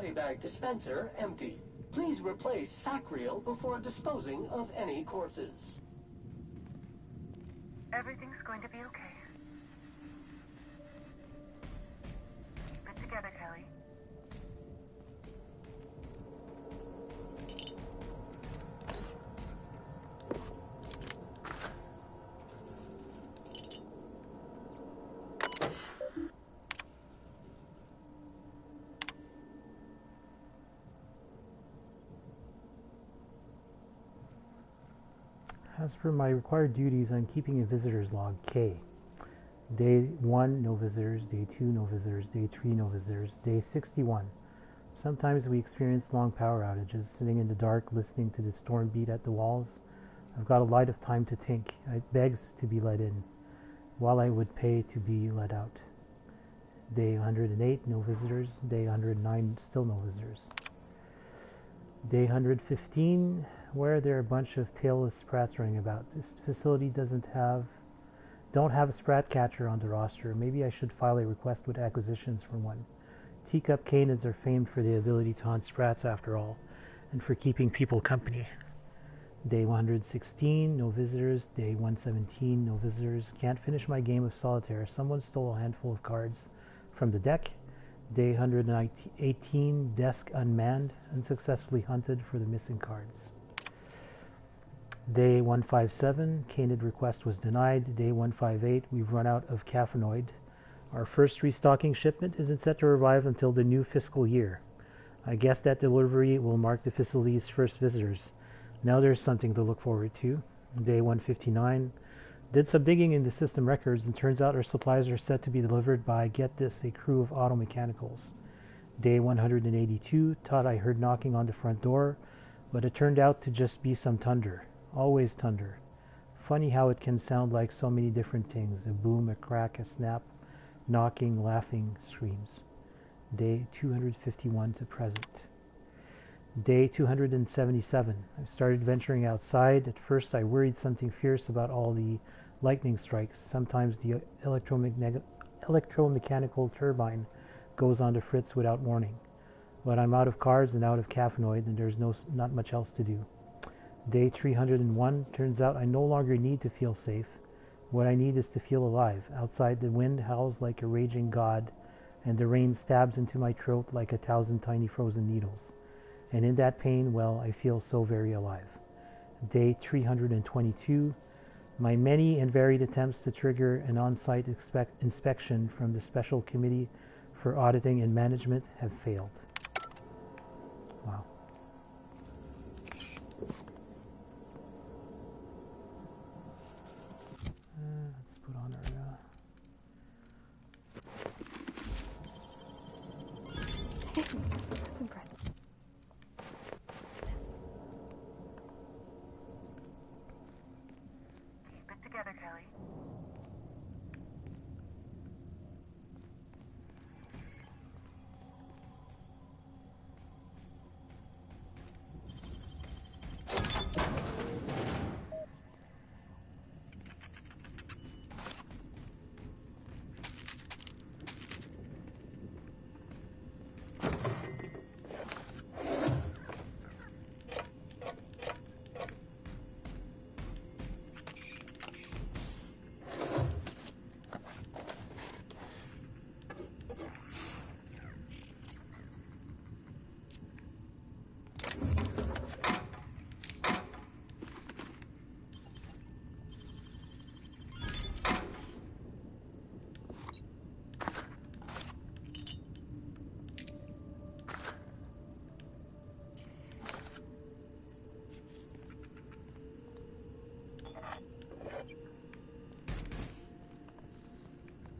body bag dispenser empty. Please replace sack reel before disposing of any corpses. Everything's going to be okay. Keep it together, Kelly. As for my required duties, I'm keeping a visitor's log, K. Day 1, no visitors. Day 2, no visitors. Day 3, no visitors. Day 61. Sometimes we experience long power outages, sitting in the dark, listening to the storm beat at the walls. I've got a light of time to think. It begs to be let in, while I would pay to be let out. Day 108, no visitors. Day 109, still no visitors. Day 115, where there are a bunch of tailless sprats running about. This facility don't have a sprat catcher on the roster. Maybe I should file a request with acquisitions for one. Teacup canids are famed for the ability to hunt sprats after all, and for keeping people company. Day 116, no visitors. Day 117, no visitors. Can't finish my game of solitaire. Someone stole a handful of cards from the deck. Day 118, desk unmanned, unsuccessfully hunted for the missing cards. Day 157, canid request was denied. Day 158, we've run out of caffeinoid. Our first restocking shipment isn't set to arrive until the new fiscal year. I guess that delivery will mark the facility's first visitors. Now there's something to look forward to. Day 159, did some digging in the system records, and turns out our supplies are set to be delivered by, get this, a crew of auto mechanicals. Day 182, thought I heard knocking on the front door, but it turned out to just be some thunder. Always thunder. Funny how it can sound like so many different things. A boom, a crack, a snap, knocking, laughing, screams. Day 251 to present. Day 277. I started venturing outside. At first I worried something fierce about all the lightning strikes. Sometimes the electromechanical turbine goes on the fritz without warning. But I'm out of cards and out of caffeinoid, and there's not much else to do. Day 301. Turns out I no longer need to feel safe. What I need is to feel alive. Outside, the wind howls like a raging god, and the rain stabs into my throat like 1,000 tiny frozen needles. And in that pain, well, I feel so very alive. Day 322. My many and varied attempts to trigger an on-site inspection from the Special Committee for Auditing and Management have failed. Wow. Let's put on our... That's impressive. Keep it together, Kelly.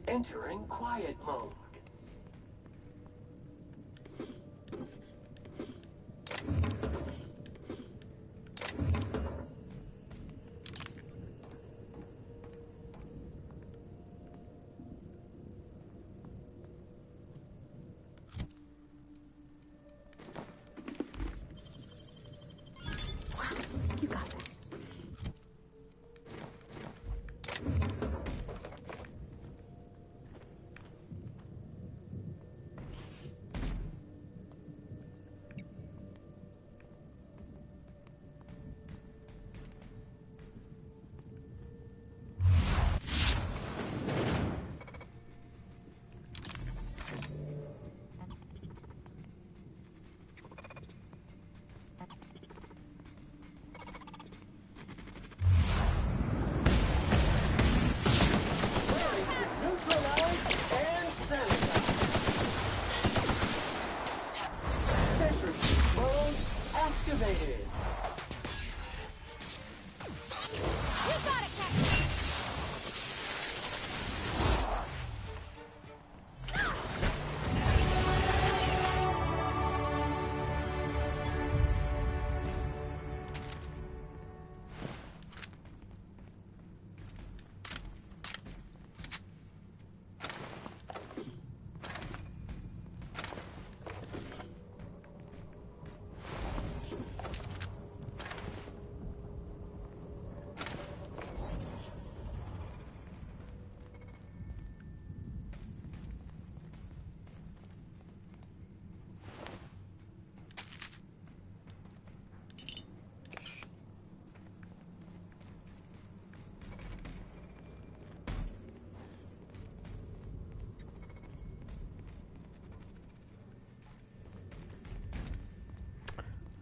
Entering quiet mode. You got this.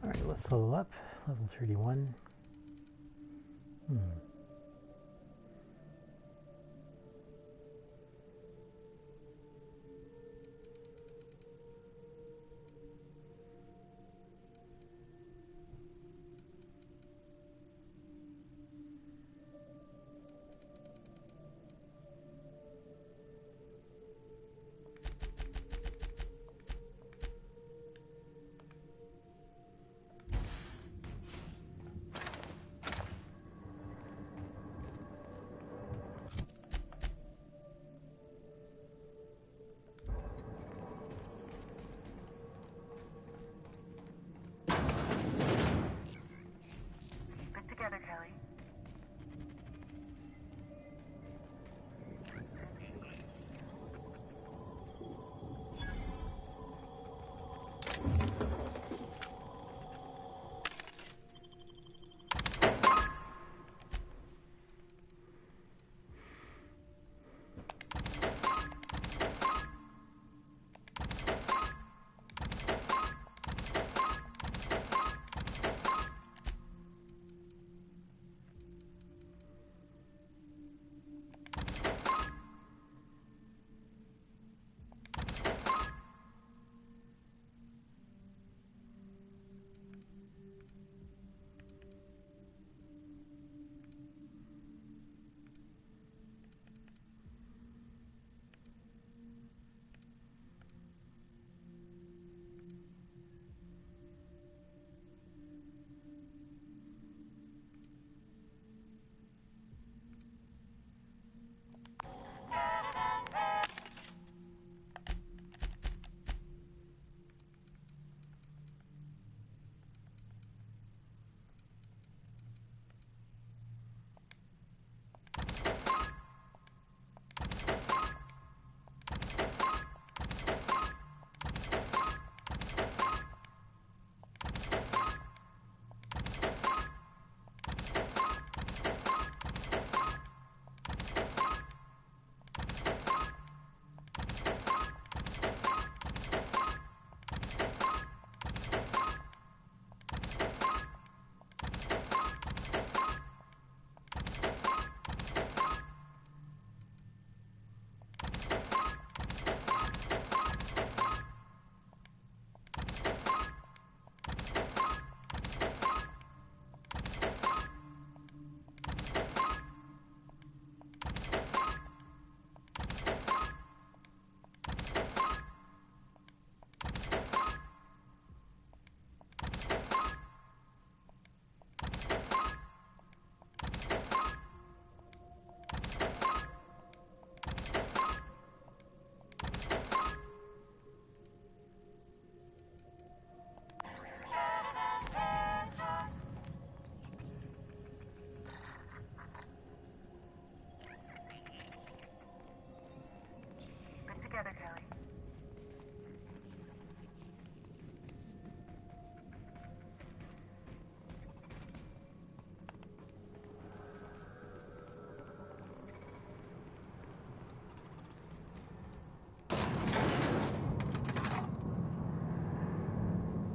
Alright, let's level up. Level 31.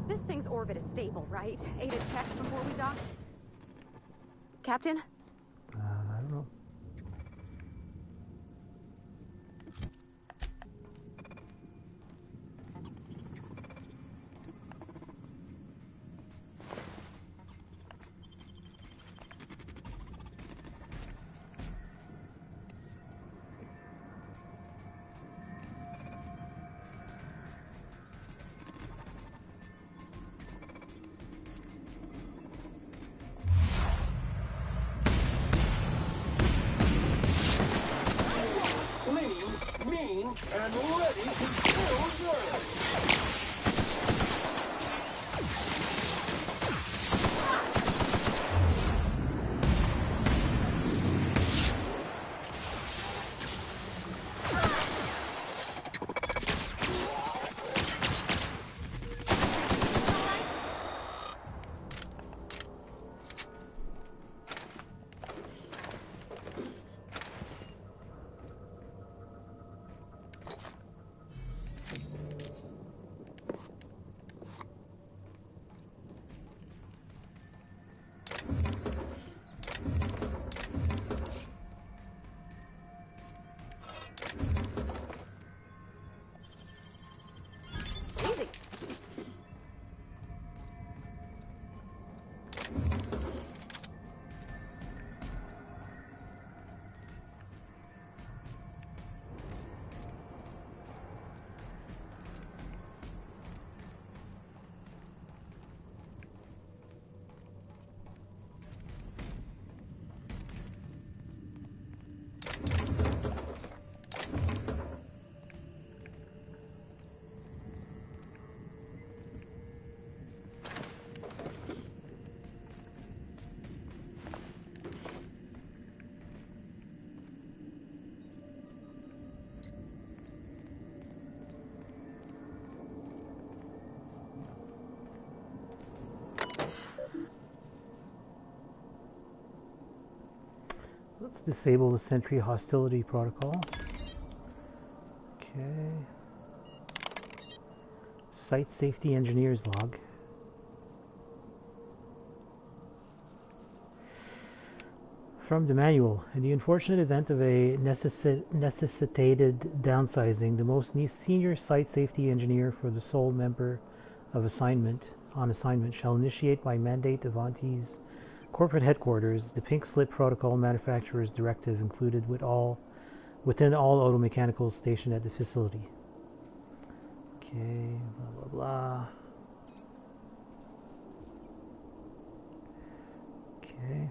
This thing's orbit is stable, right? Ada checked before we docked? Captain? I don't know. Let's disable the sentry hostility protocol. Okay. Site safety engineer's log. From the manual, in the unfortunate event of a necessitated downsizing, the most senior site safety engineer for the sole member of assignment shall initiate by mandate of Aunties corporate headquarters the pink slip protocol manufacturer's directive included within all automechanicals stationed at the facility. Okay, blah blah blah. Okay.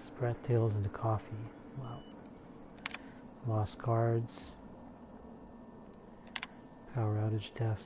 Spread tails into coffee. Wow. Lost cards. Power outage deaths.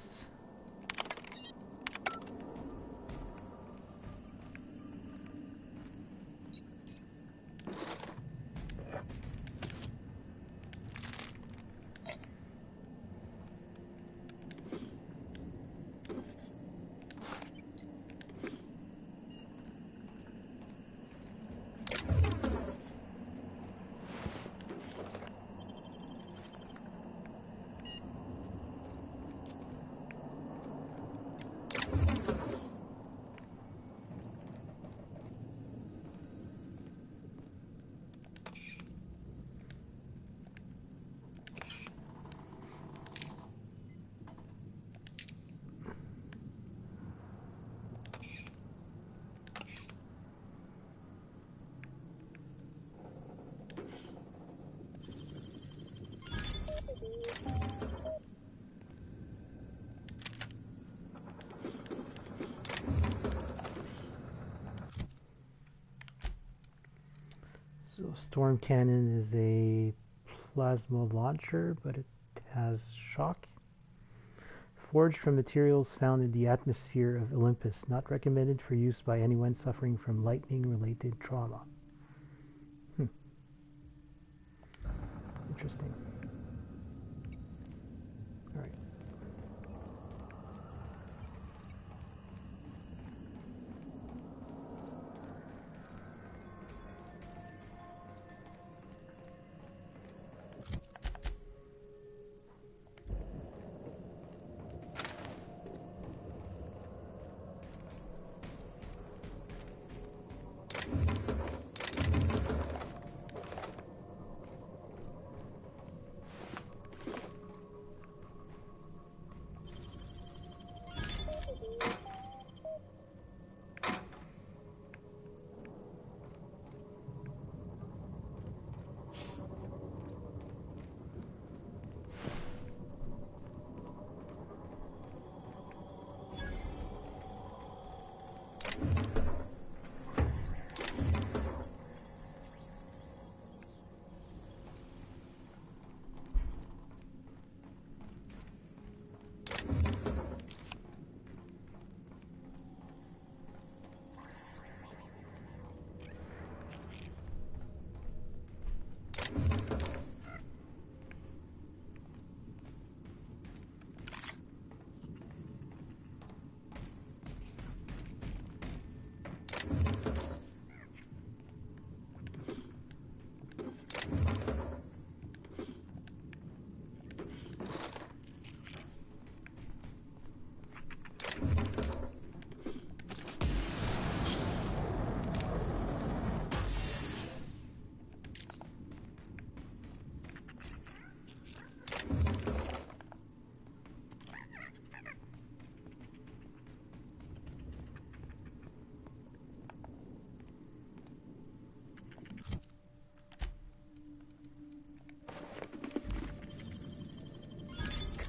So storm cannon is a plasma launcher, but it has shock. Forged from materials found in the atmosphere of Olympus, not recommended for use by anyone suffering from lightning-related trauma. Interesting. All right.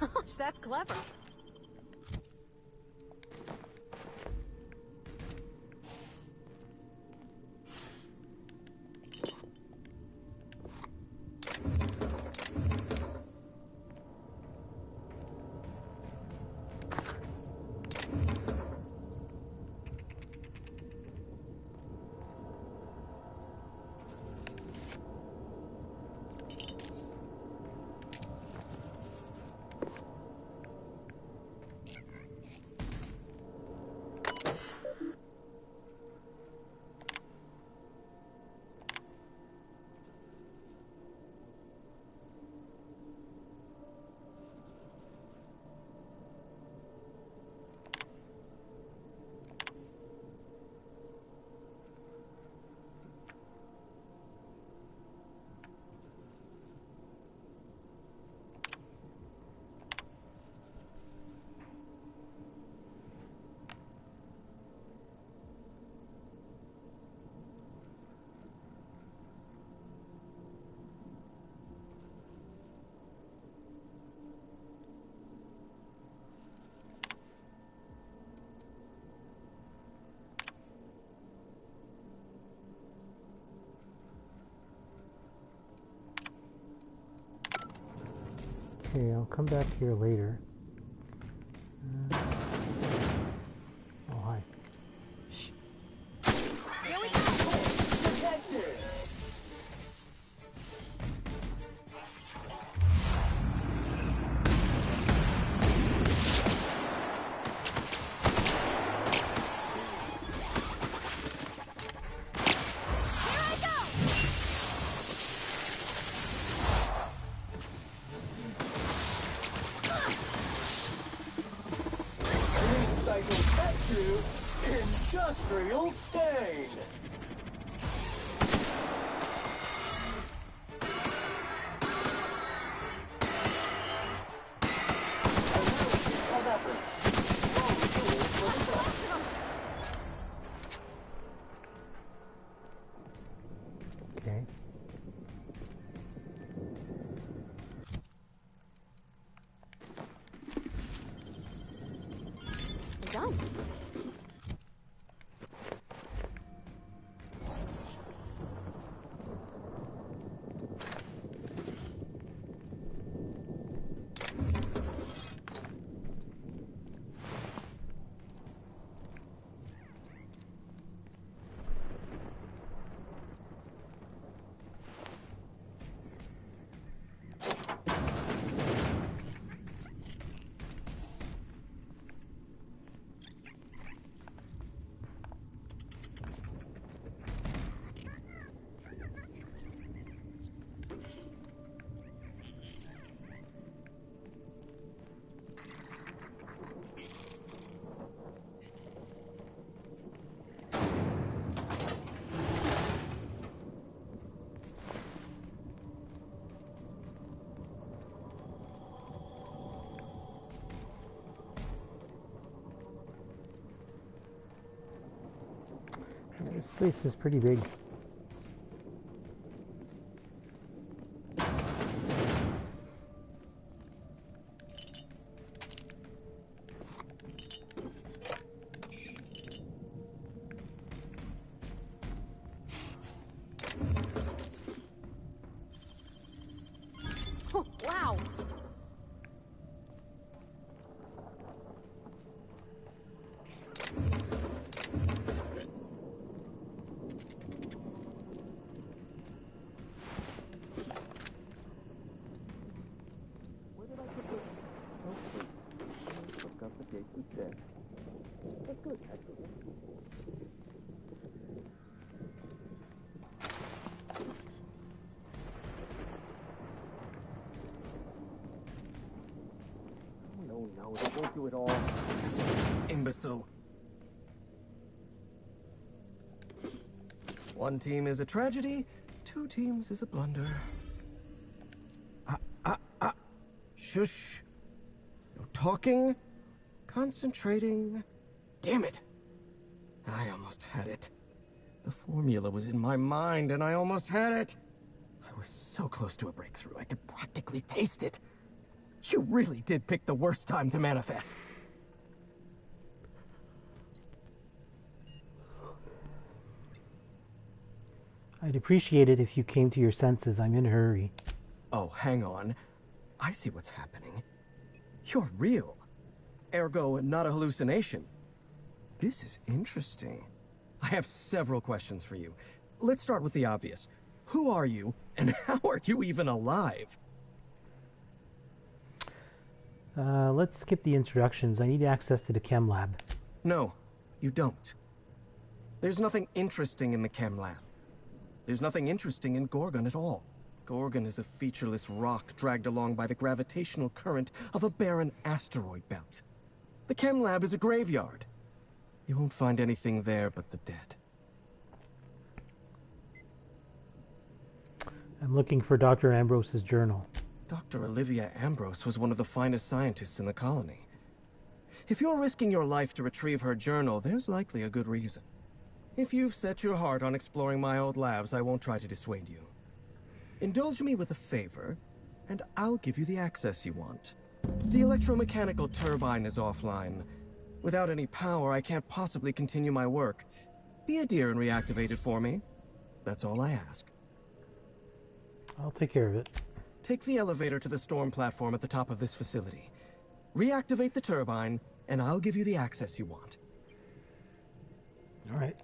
Gosh, that's clever. Okay, I'll come back here later. Oh, hi. Here we go! Detected! Industrial stain! Okay. Done. This place is pretty big. Oh, wow! No, they won't do it all. Imbecile. One team is a tragedy, two teams is a blunder. Shush. No talking. Concentrating. Damn it. I almost had it. The formula was in my mind and I almost had it. I was so close to a breakthrough, I could practically taste it. You really did pick the worst time to manifest. I'd appreciate it if you came to your senses. I'm in a hurry. Oh, hang on. I see what's happening. You're real. Ergo, not a hallucination. This is interesting. I have several questions for you. Let's start with the obvious. Who are you, and how are you even alive? Let's skip the introductions. I need access to the CHEM Lab. No, you don't. There's nothing interesting in the CHEM Lab. There's nothing interesting in Gorgon at all. Gorgon is a featureless rock dragged along by the gravitational current of a barren asteroid belt. The CHEM Lab is a graveyard. You won't find anything there but the dead. I'm looking for Dr. Ambrose's journal. Dr. Olivia Ambrose was one of the finest scientists in the colony. If you're risking your life to retrieve her journal, there's likely a good reason. If you've set your heart on exploring my old labs, I won't try to dissuade you. Indulge me with a favor, and I'll give you the access you want. The electromechanical turbine is offline. Without any power, I can't possibly continue my work. Be a dear and reactivate it for me. That's all I ask. I'll take care of it. Take the elevator to the storm platform at the top of this facility. Reactivate the turbine, and I'll give you the access you want. All right.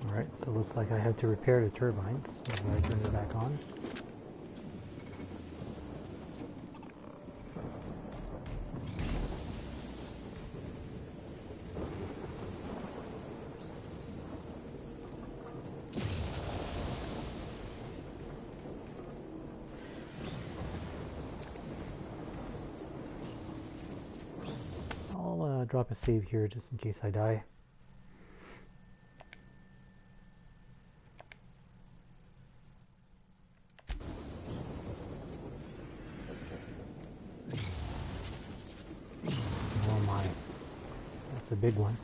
Alright, so it looks like I have to repair the turbines before I turn it back on. I'll drop a save here just in case I die. A big one.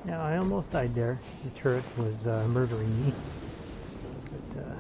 Yeah, I almost died there. The turret was murdering me. But, yeah.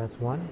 that's one.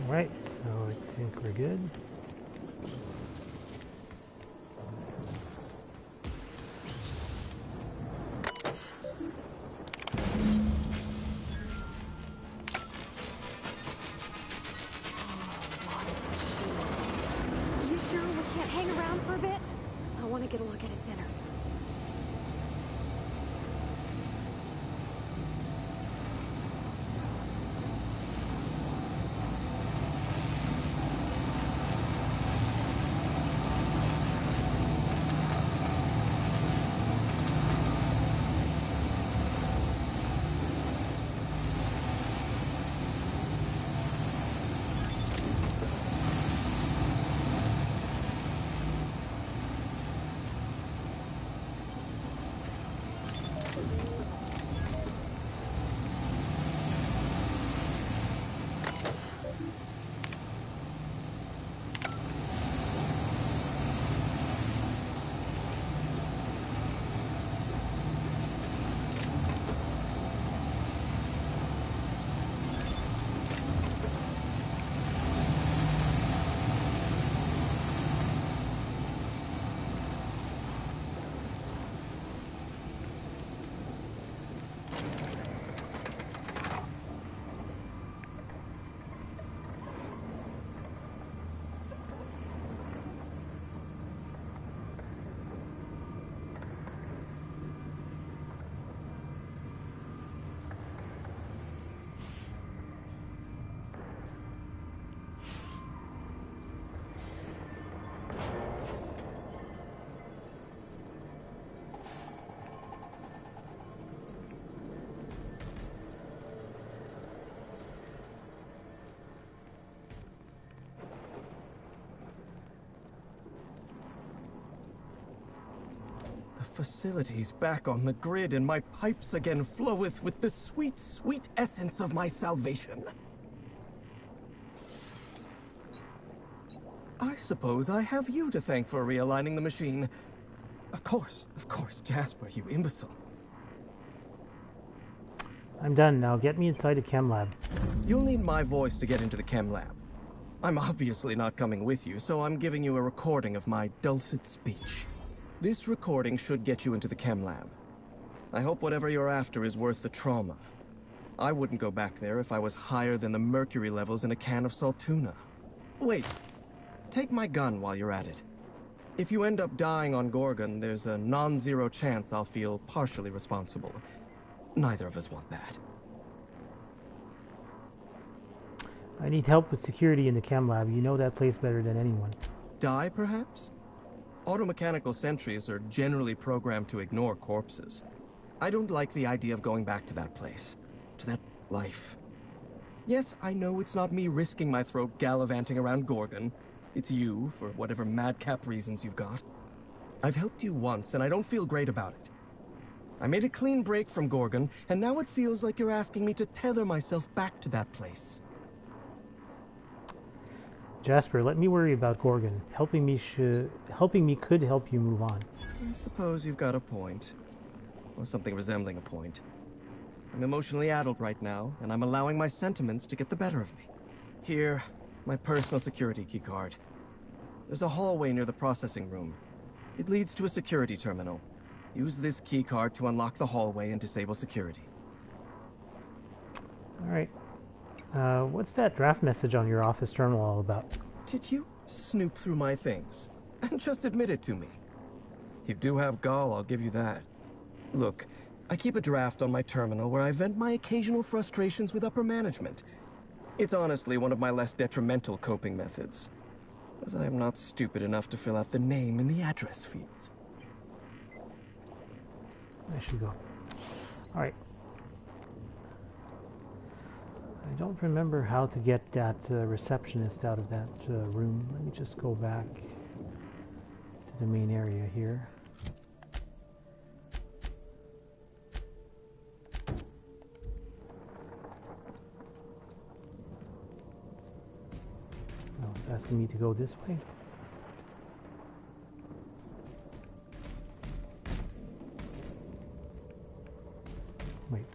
Right, so I think we're good. You sure we can't hang around for a bit? I want to get a look at its innards. Facilities back on the grid, and my pipes again floweth with the sweet, sweet essence of my salvation. I suppose I have you to thank for realigning the machine. Of course, Jasper, you imbecile. I'm done now. Get me inside a CHEM Lab. You'll need my voice to get into the CHEM Lab. I'm obviously not coming with you, so I'm giving you a recording of my dulcet speech. This recording should get you into the CHEM Lab. I hope whatever you're after is worth the trauma. I wouldn't go back there if I was higher than the mercury levels in a can of salt tuna. Wait, take my gun while you're at it. If you end up dying on Gorgon, there's a non-zero chance I'll feel partially responsible. Neither of us want that. I need help with security in the CHEM Lab. You know that place better than anyone. Die, perhaps? Automechanical sentries are generally programmed to ignore corpses. I don't like the idea of going back to that place. To that life. Yes, I know it's not me risking my throat gallivanting around Gorgon. It's you, for whatever madcap reasons you've got. I've helped you once, and I don't feel great about it. I made a clean break from Gorgon, and now it feels like you're asking me to tether myself back to that place. Jasper, let me worry about Gorgon. Helping me could help you move on. I suppose you've got a point. Or something resembling a point. I'm emotionally addled right now, and I'm allowing my sentiments to get the better of me. Here, my personal security keycard. There's a hallway near the processing room. It leads to a security terminal. Use this keycard to unlock the hallway and disable security. Alright. What's that draft message on your office terminal all about? Did you snoop through my things? And just admit it to me. You do have gall, I'll give you that. Look, I keep a draft on my terminal where I vent my occasional frustrations with upper management. It's honestly one of my less detrimental coping methods, as I am not stupid enough to fill out the name in the address field. There she go. Alright. I don't remember how to get that receptionist out of that room. Let me just go back to the main area here. Oh, it's asking me to go this way. Wait.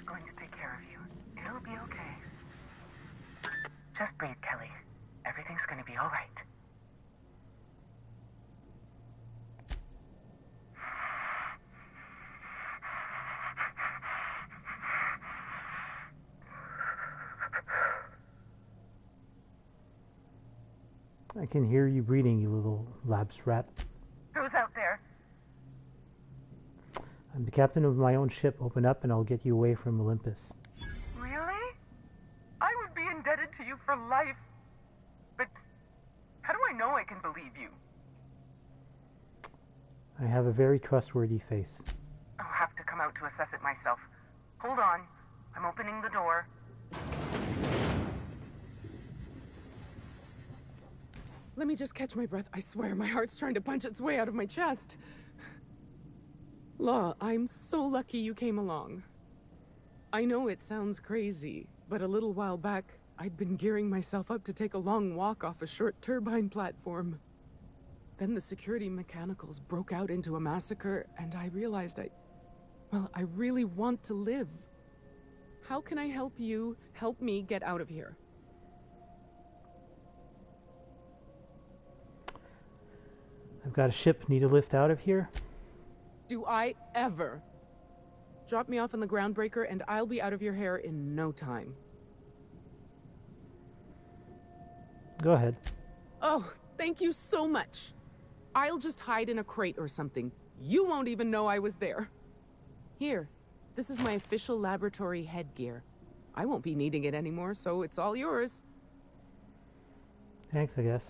Going to take care of you. It'll be okay. Just breathe, Kelly. Everything's going to be all right. I can hear you breathing, you little labs rat. Who's out there? I'm the captain of my own ship. Open up and I'll get you away from Olympus. Really? I would be indebted to you for life. But how do I know I can believe you? I have a very trustworthy face. I'll have to come out to assess it myself. Hold on. I'm opening the door. Let me just catch my breath. I swear, my heart's trying to punch its way out of my chest. Law, I'm so lucky you came along. I know it sounds crazy, but a little while back, I'd been gearing myself up to take a long walk off a short turbine platform. Then the security mechanicals broke out into a massacre, and I realized I really want to live. How can I help you help me get out of here? I've got a ship, need a lift out of here. Do I ever? Drop me off on the Groundbreaker and I'll be out of your hair in no time. Go ahead. Oh, thank you so much. I'll just hide in a crate or something. You won't even know I was there. Here, this is my official laboratory headgear. I won't be needing it anymore, so it's all yours. Thanks, I guess.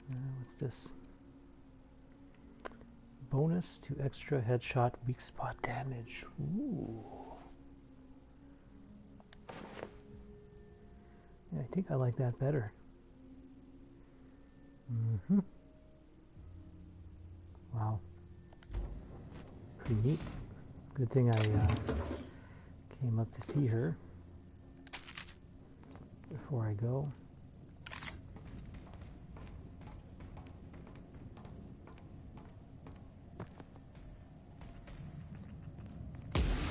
What's this? Bonus to extra headshot weak spot damage. Ooh. Yeah, I think I like that better. Wow. Pretty neat. Good thing I came up to see her before I go.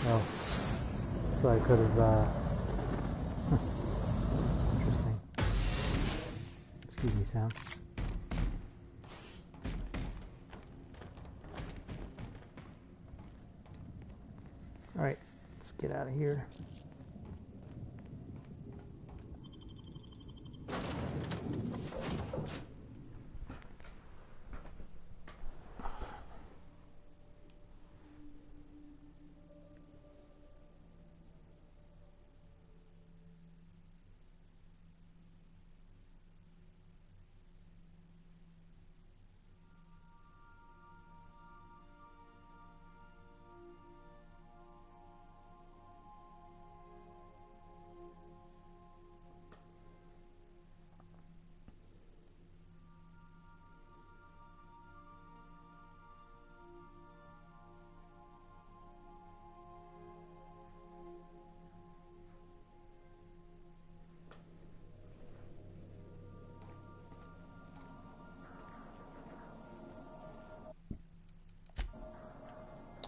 Oh, so I could have, interesting. Excuse me, Sam. Alright, let's get out of here.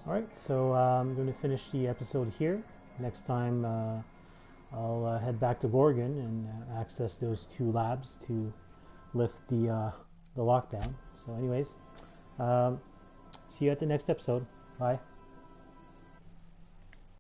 Alright, so I'm going to finish the episode here. Next time I'll head back to Gorgon and access those 2 labs to lift the lockdown. So anyways, see you at the next episode. Bye.